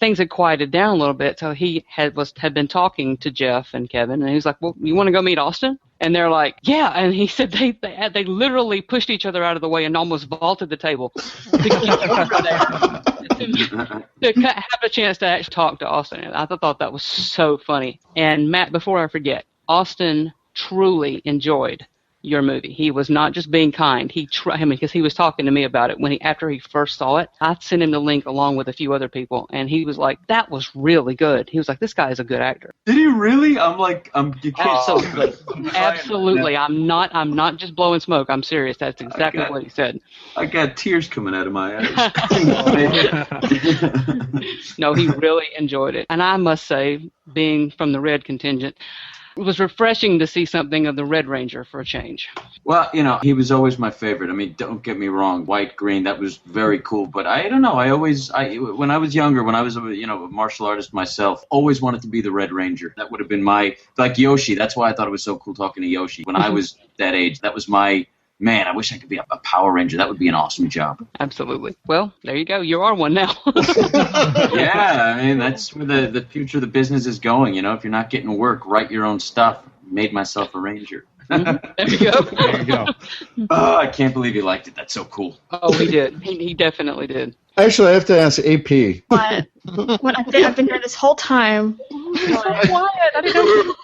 things had quieted down a little bit, so he had been talking to Jeff and Kevin, and he was like, "Well, you want to go meet Austin?" And they're like, "Yeah." And he said they literally pushed each other out of the way and almost vaulted the table to get over there to have a chance to actually talk to Austin. And I thought that was so funny. And Matt, before I forget, Austin truly enjoyed your movie. He was not just being kind. Because he was talking to me about it after he first saw it. I sent him the link along with a few other people, and he was like, "That was really good." He was like, "This guy is a good actor." Did he really? You can't. Absolutely. I'm not just blowing smoke. I'm serious. That's exactly what he said. I got tears coming out of my eyes. No, he really enjoyed it. And I must say, being from the Red contingent, it was refreshing to see something of the Red Ranger for a change. Well, he was always my favorite. I mean, don't get me wrong, white, green, that was very cool. But I don't know. When I was younger, when I was a martial artist myself, always wanted to be the Red Ranger. That would have been like Yoshi. That's why I thought it was so cool talking to Yoshi. When I was that age, that was my... Man, I wish I could be a Power Ranger. That would be an awesome job. Absolutely. Well, there you go. You are one now. Yeah, I mean, that's where the future of the business is going. If you're not getting work, write your own stuff. Made myself a ranger. There you go. There you go. Oh, I can't believe he liked it. That's so cool. Oh, he did. He definitely did. Actually, I have to ask AP. What? I've been here this whole time. So quiet. I didn't know.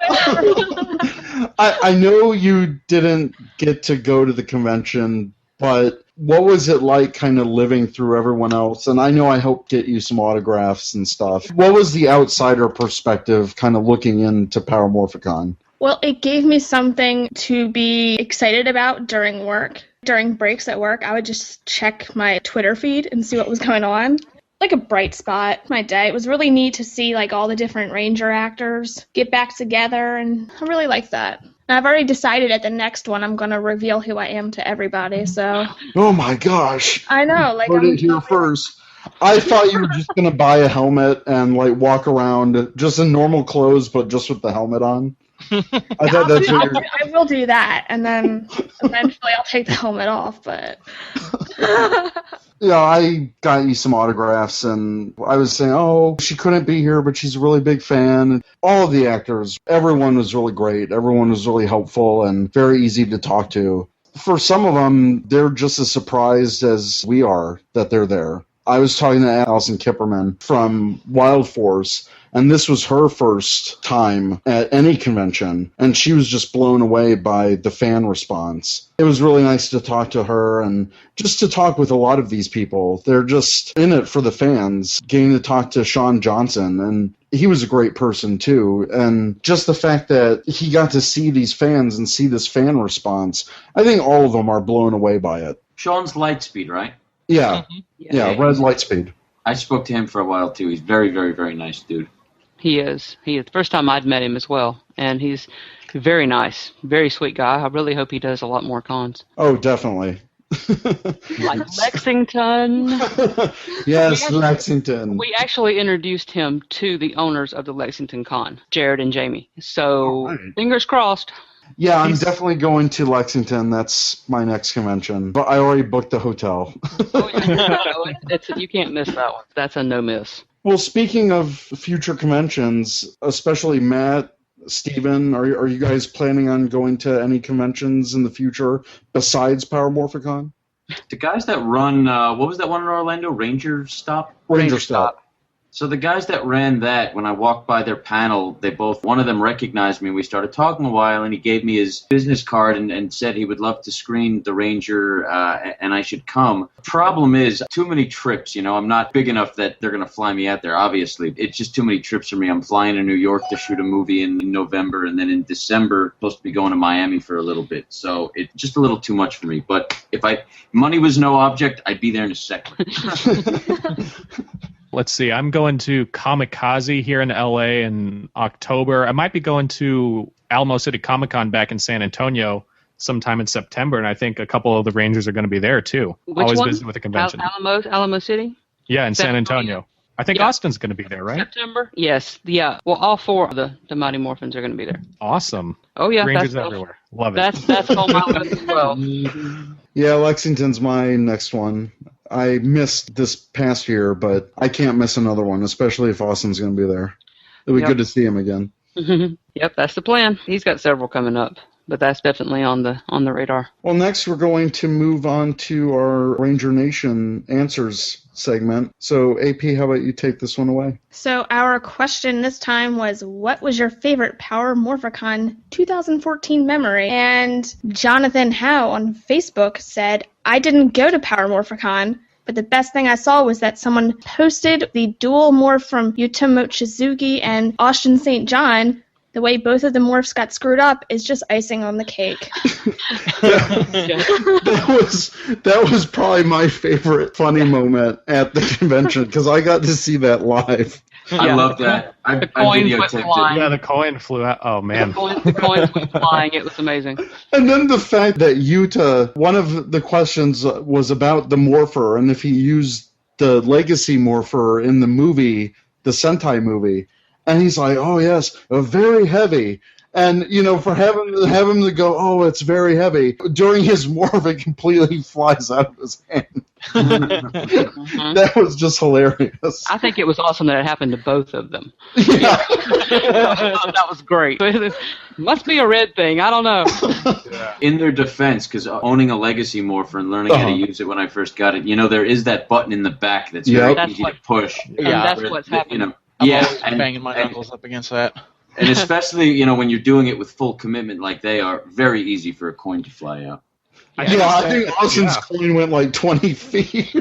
I know you didn't get to go to the convention, but what was it like kind of living through everyone else? And I know I helped get you some autographs and stuff. What was the outsider perspective kind of looking into Power Morphicon? Well, it gave me something to be excited about during work. During breaks at work, I would just check my Twitter feed and see what was going on. Like a bright spot in my day. It was really neat to see all the different Ranger actors get back together, and I really liked that. And I've already decided at the next one I'm going to reveal who I am to everybody, so... Oh my gosh. I know. Heard it here first. I thought you were just going to buy a helmet and walk around just in normal clothes, but just with the helmet on. I will do that, and then eventually I'll take the helmet off, but... Yeah, I got you some autographs, and I was saying, oh, she couldn't be here, but she's a really big fan. All of the actors, everyone was really great. Everyone was really helpful and very easy to talk to. For some of them, they're just as surprised as we are that they're there. I was talking to Allison Kipperman from Wild Force, And this was her first time at any convention, and she was just blown away by the fan response. It was really nice to talk to her and just to talk with a lot of these people. They're just in it for the fans. Getting to talk to Sean Johnson, and he was a great person too. And just the fact that he got to see these fans and see this fan response, I think all of them are blown away by it. Sean's Lightspeed, right? Yeah, yeah, Red Lightspeed. I spoke to him for a while too. He's very, very, very nice dude. He is. The first time I'd met him as well, and he's very nice, very sweet guy. I really hope he does a lot more cons. Oh, definitely. Like Lexington. Yes, Lexington. We actually introduced him to the owners of the Lexington Con, Jared and Jamie. So, fingers crossed. Yeah, I'm definitely going to Lexington. That's my next convention. But I already booked the hotel. You can't miss that one. That's a no miss. Well, speaking of future conventions, especially Matt, Steven, are you guys planning on going to any conventions in the future besides Power Morphicon? The guys that run, what was that one in Orlando? Ranger Stop? Ranger Stop. So the guys that ran that, when I walked by their panel, one of them recognized me. We started talking a while, and he gave me his business card and said he would love to screen the Ranger and I should come. Problem is, too many trips. I'm not big enough that they're going to fly me out there, obviously. It's just too many trips for me. I'm flying to New York to shoot a movie in November, and then in December, supposed to be going to Miami for a little bit. So it's just a little too much for me. But if money was no object, I'd be there in a second. Let's see. I'm going to Kamikaze here in LA in October. I might be going to Alamo City Comic Con back in San Antonio sometime in September, and I think a couple of the Rangers are going to be there too. Which Always one? busy with the convention. Alamo City? Yeah, in San Antonio. I think Austin's going to be there, right? September? Yes. Yeah. Well, all four of the Mighty Morphins are going to be there. Awesome. Oh, yeah. Rangers everywhere. Love it. That's on my list as well. Yeah, Lexington's my next one. I missed this past year, but I can't miss another one, especially if Austin's going to be there. It'll be good to see him again. Yep, that's the plan. He's got several coming up, but that's definitely on the radar. Well, next we're going to move on to our Ranger Nation Answers segment. So, AP, how about you take this one away? So our question this time was, what was your favorite Power Morphicon 2014 memory? And Jonathan Howe on Facebook said, I didn't go to Power Morphicon, but the best thing I saw was that someone posted the dual morph from Yuta Mochizuki and Austin St. John. The way both of the morphs got screwed up is just icing on the cake. That was probably my favorite funny moment at the convention, because I got to see that live. I love that. I videotaped it. Yeah, the coin flew out. Oh, man. The coins went flying. It was amazing. And then the fact that Yuta, one of the questions was about the morpher, and if he used the legacy morpher in the movie, the Sentai movie. And he's like, oh, yes, very heavy. And, for having him to go, oh, it's very heavy, during his morph, it completely flies out of his hand. That was just hilarious. I think it was awesome that it happened to both of them. Yeah. That was great. Must be a red thing. I don't know. In their defense, because owning a legacy morpher and learning how to use it when I first got it, there is that button in the back that's very easy to push. Yeah, that's what's happening. I'm banging my knuckles up against that. And especially, when you're doing it with full commitment like they are, very easy for a coin to fly out. I think Austin's coin went like 20 feet.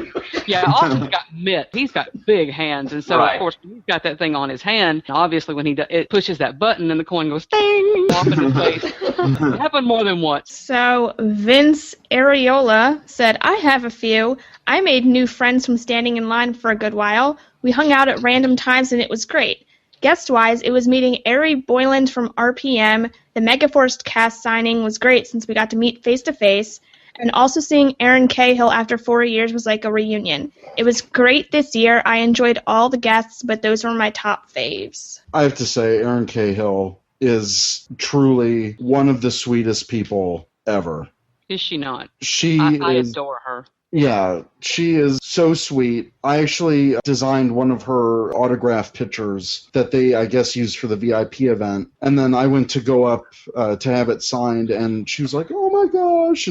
Yeah, Austin's got mitt. He's got big hands, and so of course he's got that thing on his hand. Obviously, when it pushes that button, and the coin goes ding off in his face. It happened more than once. So Vince Areola said, I have a few. I made new friends from standing in line for a good while. We hung out at random times, and it was great. Guest-wise, it was meeting Ari Boyland from RPM. The Megaforce cast signing was great since we got to meet face-to-face. And also seeing Aaron Cahill after 4 years was like a reunion. It was great this year. I enjoyed all the guests, but those were my top faves. I have to say, Aaron Cahill is truly one of the sweetest people ever. Is she not? I adore her. Yeah, she is so sweet. I actually designed one of her autograph pictures that they, I guess, used for the VIP event. And then I went to go up to have it signed, and she was like, oh my gosh.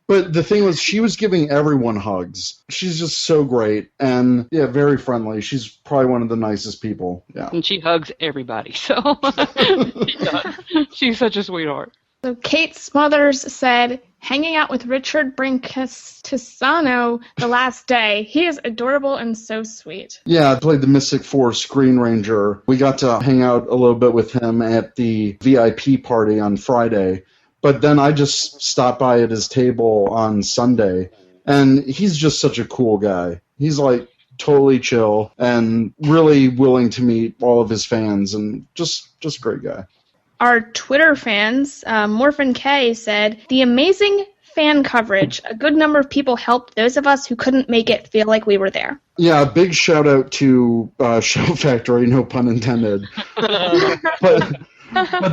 But the thing was, she was giving everyone hugs. She's just so great and, yeah, very friendly. She's probably one of the nicest people. Yeah. And she hugs everybody, so she does. She's such a sweetheart. So Kate Smothers said, hanging out with Richard Brinkesano the last day. He is adorable and so sweet. Yeah, I played the Mystic Force Green Ranger. We got to hang out a little bit with him at the VIP party on Friday. But then I just stopped by at his table on Sunday. And he's just such a cool guy. He's like totally chill and really willing to meet all of his fans, and just a great guy. Our Twitter fans, Morphin K said, the amazing fan coverage. A good number of people helped those of us who couldn't make it feel like we were there. Yeah, big shout out to Show Factory, no pun intended. but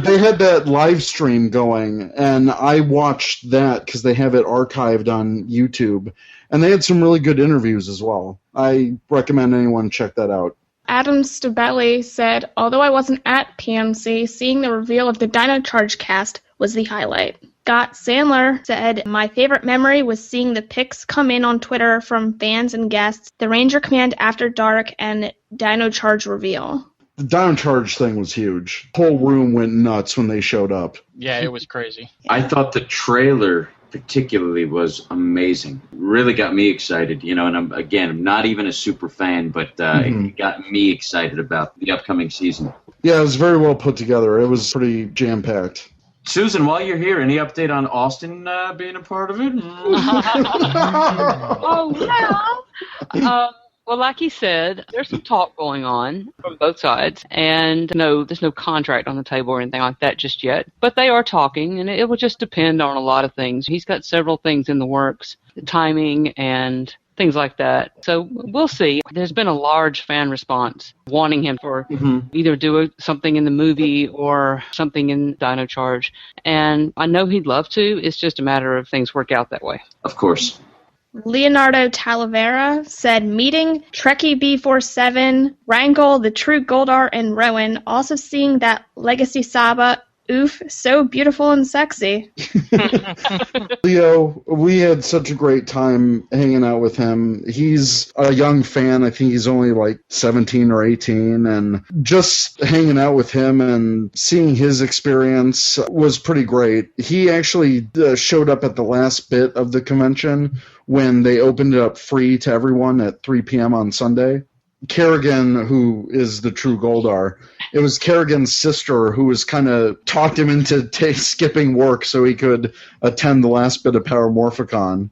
they had that live stream going, and I watched that because they have it archived on YouTube, and they had some really good interviews as well. I recommend anyone check that out. Adam Stabelli said, although I wasn't at PMC, seeing the reveal of the Dino Charge cast was the highlight. Scott Sandler said, my favorite memory was seeing the pics come in on Twitter from fans and guests, the Ranger Command After Dark and Dino Charge reveal. The Dino Charge thing was huge. The whole room went nuts when they showed up. Yeah, it was crazy. I thought the trailer particularly was amazing. Really got me excited, and I'm not even a super fan, but it got me excited about the upcoming season. Yeah, it was very well put together. It was pretty jam-packed. Susan, while you're here, any update on Austin being a part of it? Oh, yeah. Well, like he said, there's some talk going on from both sides, and no, there's no contract on the table or anything like that just yet. But they are talking, and it will just depend on a lot of things. He's got several things in the works, the timing and things like that. So we'll see. There's been a large fan response wanting him for either do something in the movie or something in Dino Charge. And I know he'd love to. It's just a matter of things work out that way. Of course. Leonardo Talavera said, meeting Trekkie B47, Wrangle, the True Goldar, and Rowan, also seeing that Legacy Saba, oof, so beautiful and sexy. Leo, we had such a great time hanging out with him. He's a young fan. I think he's only like 17 or 18, and just hanging out with him and seeing his experience was pretty great. He actually showed up at the last bit of the convention when they opened it up free to everyone at 3 p.m. on Sunday. Kerrigan, who is the True Goldar, it was Kerrigan's sister who was kind of talked him into skipping work so he could attend the last bit of Power Morphicon.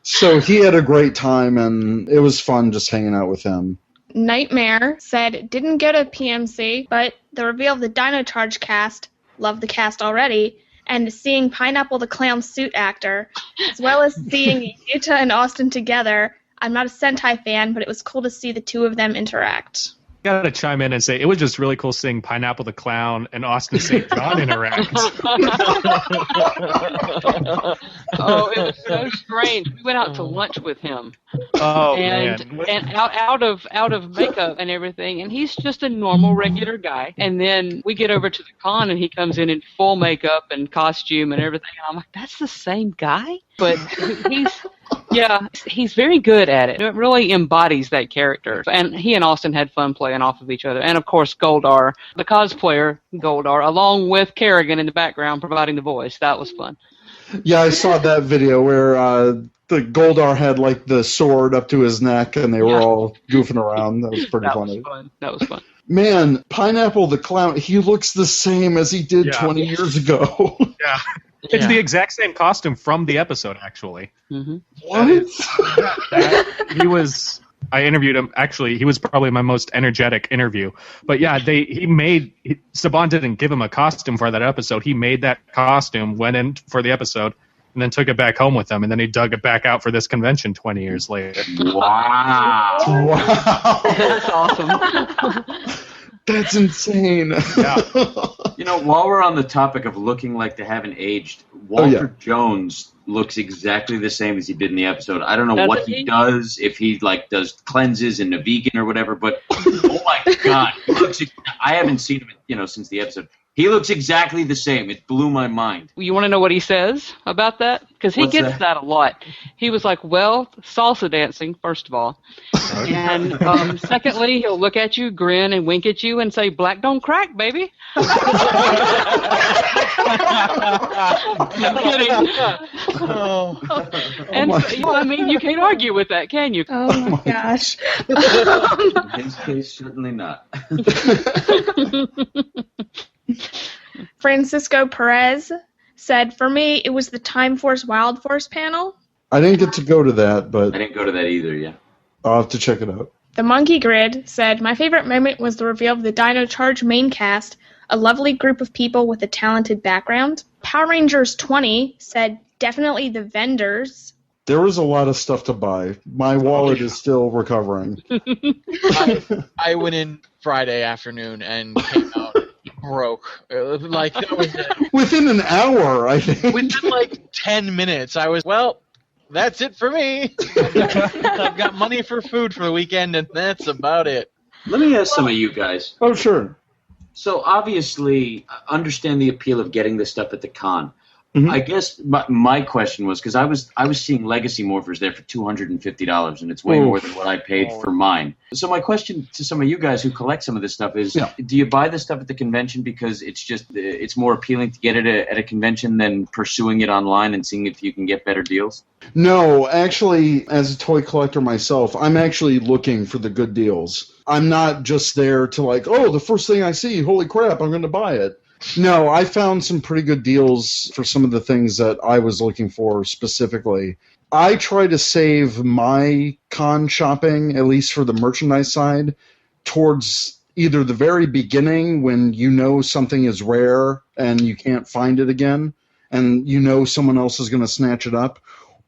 So he had a great time, and it was fun just hanging out with him. Nightmare said, didn't go to PMC, but the reveal of the Dino Charge cast, love the cast already, and seeing Pineapple the Clown suit actor, as well as seeing Yuta and Austin together. I'm not a Sentai fan, but it was cool to see the two of them interact. I gotta chime in and say, it was just really cool seeing Pineapple the Clown and Austin St. John interact. Oh, it was so strange. We went out to lunch with him. Oh, and out of makeup and everything, and he's just a normal, regular guy. And then we get over to the con, and he comes in full makeup and costume and everything. And I'm like, that's the same guy? But he's very good at it. It really embodies that character. And he and Austin had fun playing off of each other. And, of course, Goldar, the cosplayer Goldar, along with Kerrigan in the background providing the voice. That was fun. Yeah, I saw that video where the Goldar had, like, the sword up to his neck, and they were all goofing around. That was pretty funny. That was fun. Man, Pineapple the Clown, he looks the same as he did 20 years ago. Yeah. It's the exact same costume from the episode, actually. Mm-hmm. What? I interviewed him. Actually, he was probably my most energetic interview. But yeah, Saban didn't give him a costume for that episode. He made that costume, went in for the episode, and then took it back home with him. And then he dug it back out for this convention 20 years later. Wow. That's awesome. That's insane. Yeah. You know, while we're on the topic of looking like they haven't aged, Walter Jones looks exactly the same as he did in the episode. I don't know what he does, if he like does cleanses and a vegan or whatever, but oh my God, he looks. I haven't seen him, since the episode. He looks exactly the same. It blew my mind. You want to know what he says about that? Because he gets that a lot. He was like, well, salsa dancing, first of all. And secondly, he'll look at you, grin, and wink at you and say, black don't crack, baby. I'm kidding. And I mean, you can't argue with that, can you? Oh my gosh. In his case, certainly not. Francisco Perez said, for me, it was the Time Force Wild Force panel. I didn't get to go to that, but I didn't go to that either, yeah. I'll have to check it out. The Monkey Grid said, my favorite moment was the reveal of the Dino Charge main cast, a lovely group of people with a talented background. Power Rangers 20 said, definitely the vendors. There was a lot of stuff to buy. My wallet is still recovering. I went in Friday afternoon and came out broke. Like that was it. Within an hour, I think. Within like 10 minutes, I was, well, that's it for me. I've got money for food for the weekend, and that's about it. Let me ask some of you guys. Oh, sure. So obviously, I understand the appeal of getting this stuff at the con. Mm-hmm. I guess my question was, because I was seeing Legacy Morphers there for $250, and it's way more than what I paid for mine. So my question to some of you guys who collect some of this stuff is, do you buy this stuff at the convention because it's more appealing to get it at a convention than pursuing it online and seeing if you can get better deals? No, actually, as a toy collector myself, I'm actually looking for the good deals. I'm not just there to like, oh, the first thing I see, holy crap, I'm going to buy it. No, I found some pretty good deals for some of the things that I was looking for specifically. I try to save my con shopping, at least for the merchandise side, towards either the very beginning when you know something is rare and you can't find it again, and you know someone else is going to snatch it up,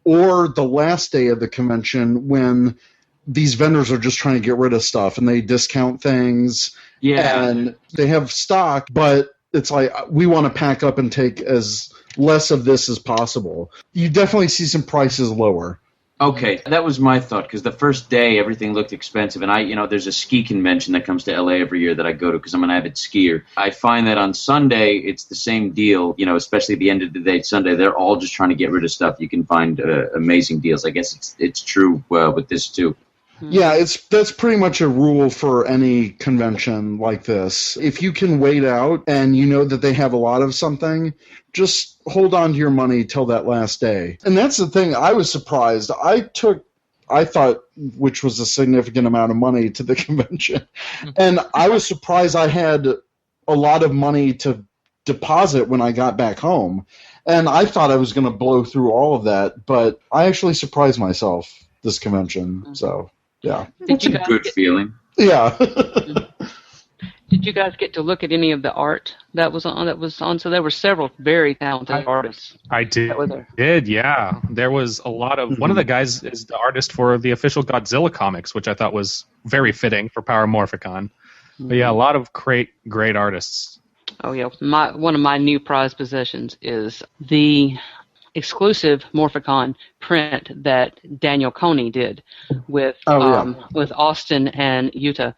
or the last day of the convention when these vendors are just trying to get rid of stuff and they discount things. Yeah. And they have stock, but it's like we want to pack up and take as less of this as possible. You definitely see some prices lower. Okay, that was my thought, because the first day everything looked expensive, and there's a ski convention that comes to LA every year that I go to because I'm an avid skier. I find that on Sunday it's the same deal, especially at the end of the day Sunday, they're all just trying to get rid of stuff. You can find amazing deals. I guess it's true with this too. Yeah, that's pretty much a rule for any convention like this. If you can wait out and you know that they have a lot of something, just hold on to your money till that last day. And that's the thing, I was surprised. I thought, which was a significant amount of money to the convention, and I was surprised I had a lot of money to deposit when I got back home. And I thought I was going to blow through all of that, but I actually surprised myself this convention, so... Yeah, it's a good feeling. Yeah. Did you guys get to look at any of the art that was on? So there were several very talented artists. I did. Yeah. There was a lot of... One of the guys is the artist for the official Godzilla comics, which I thought was very fitting for Power Morphicon. But yeah, a lot of great artists. Oh, yeah. One of my new prized possessions is the exclusive Morphicon print that Daniel Coney did with Austin and Utah,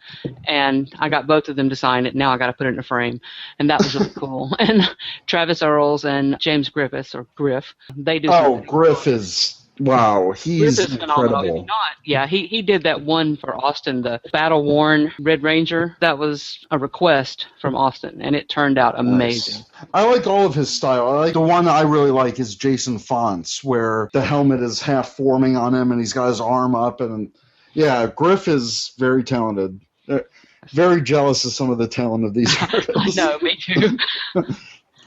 and I got both of them to sign it. Now I got to put it in a frame, and that was really cool. And Travis Earls and James Griffiths, or Griff, they do. Oh, Griff is wow, he's incredible. Yeah, he did that one for Austin, the battle worn Red Ranger. That was a request from Austin, and it turned out amazing. Nice. I like all of his style. I like the one I really like is Jayson Fonts, where the helmet is half forming on him and he's got his arm up, and yeah, Griff is very talented. Very jealous of some of the talent of these artists. I know, me too.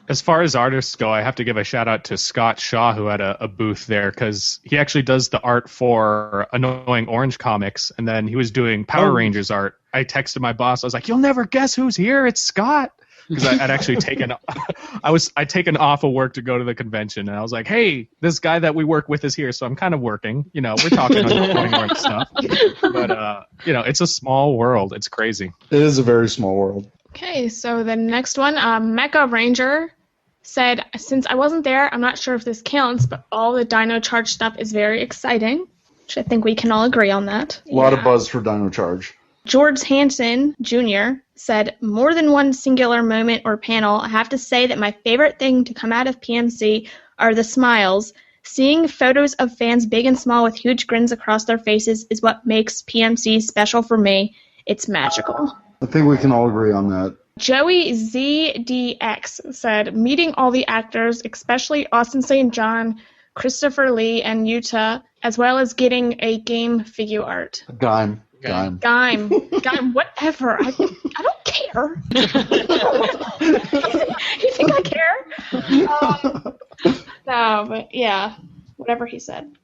As far as artists go, I have to give a shout out to Scott Shaw, who had a booth there, because he actually does the art for Annoying Orange Comics, and then he was doing Power Rangers art. I texted my boss. I was like, "You'll never guess who's here. It's Scott." because I'd actually I'd taken off of work to go to the convention, and I was like, hey, this guy that we work with is here, so I'm kind of working. We're talking and stuff. But, it's a small world. It's crazy. It is a very small world. Okay, so the next one, Mecha Ranger said, since I wasn't there, I'm not sure if this counts, but all the Dino Charge stuff is very exciting, which I think we can all agree on that. A lot of buzz for Dino Charge. George Hansen Jr. said, more than one singular moment or panel, I have to say that my favorite thing to come out of PMC are the smiles. Seeing photos of fans big and small with huge grins across their faces is what makes PMC special for me. It's magical. I think we can all agree on that. Joey ZDX said, meeting all the actors, especially Austin St. John, Christopher Lee, and Yuta, as well as getting a game figure art. Gaim, whatever. I don't care. You think I care? No, but yeah, whatever he said.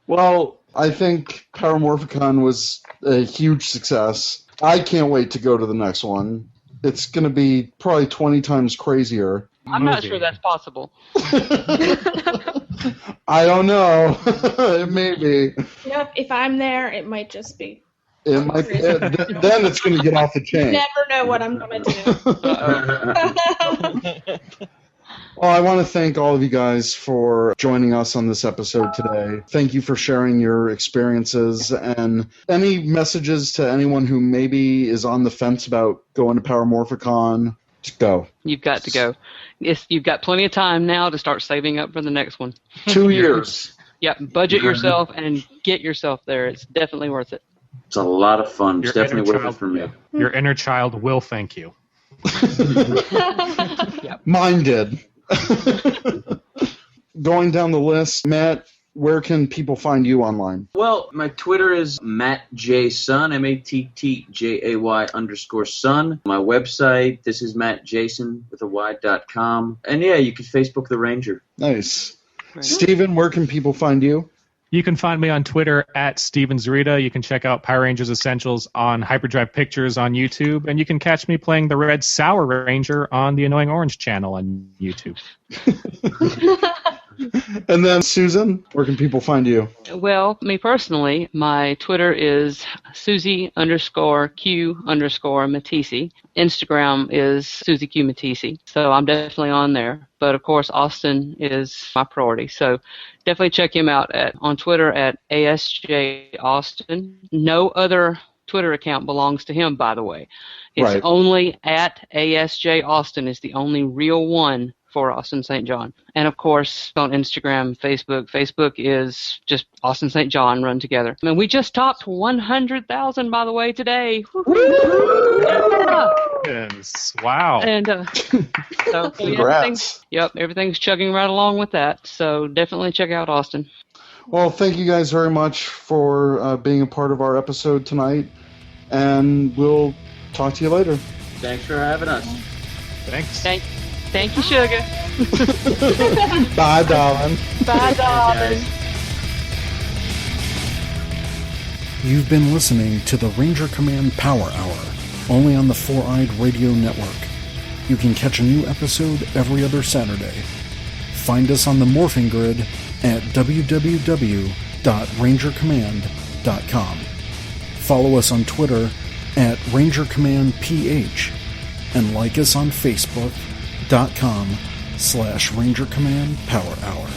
Well, I think Power Morphicon was a huge success. I can't wait to go to the next one. It's going to be probably 20 times crazier. I'm not sure that's possible. I don't know. It may be. Yep, if I'm there, it might just be. It might be. Then it's going to get off the chain. You never know what I'm going to do. Well, I want to thank all of you guys for joining us on this episode today. Thank you for sharing your experiences, and any messages to anyone who maybe is on the fence about going to Power Morphicon. Just go. You've got to go. Yes, you've got plenty of time now to start saving up for the next one. 2 years. Yep, budget yourself and get yourself there. It's definitely worth it. It's a lot of fun. It's definitely worth it for me. Your inner child will thank you. Mine did. Going down the list, Matt, where can people find you online? Well, my Twitter is MattJayson, MattJay_son. My website, this is MattJayson.com. And yeah, you can Facebook The Ranger. Nice. Steven, where can people find you? You can find me on Twitter at Steven Zurita. You can check out Power Rangers Essentials on HyperDrive Pictures on YouTube. And you can catch me playing the Red Sour Ranger on the Annoying Orange channel on YouTube. And then, Susan, where can people find you? Well, me personally, my Twitter is Susie_Q_Matisse. Instagram is SusieQ Matisse. So I'm definitely on there. But, of course, Austin is my priority. So definitely check him out on Twitter at ASJAustin. No other Twitter account belongs to him, by the way. It's only at ASJAustin is the only real one for Austin St. John. And of course, on Instagram, Facebook. Facebook is just Austin St. John run together. I mean, we just topped 100,000, by the way, today. Yes. Wow. And so congrats. Everything's chugging right along with that. So definitely check out Austin. Well, thank you guys very much for being a part of our episode tonight. And we'll talk to you later. Thanks for having us. Thanks. Thank you, Sugar. Bye, darling. Bye, darling. You've been listening to the Ranger Command Power Hour, only on the Four-Eyed Radio Network. You can catch a new episode every other Saturday. Find us on the Morphing Grid at www.rangercommand.com. Follow us on Twitter at RangerCommandPH and like us on Facebook.com/Ranger Command Power Hour.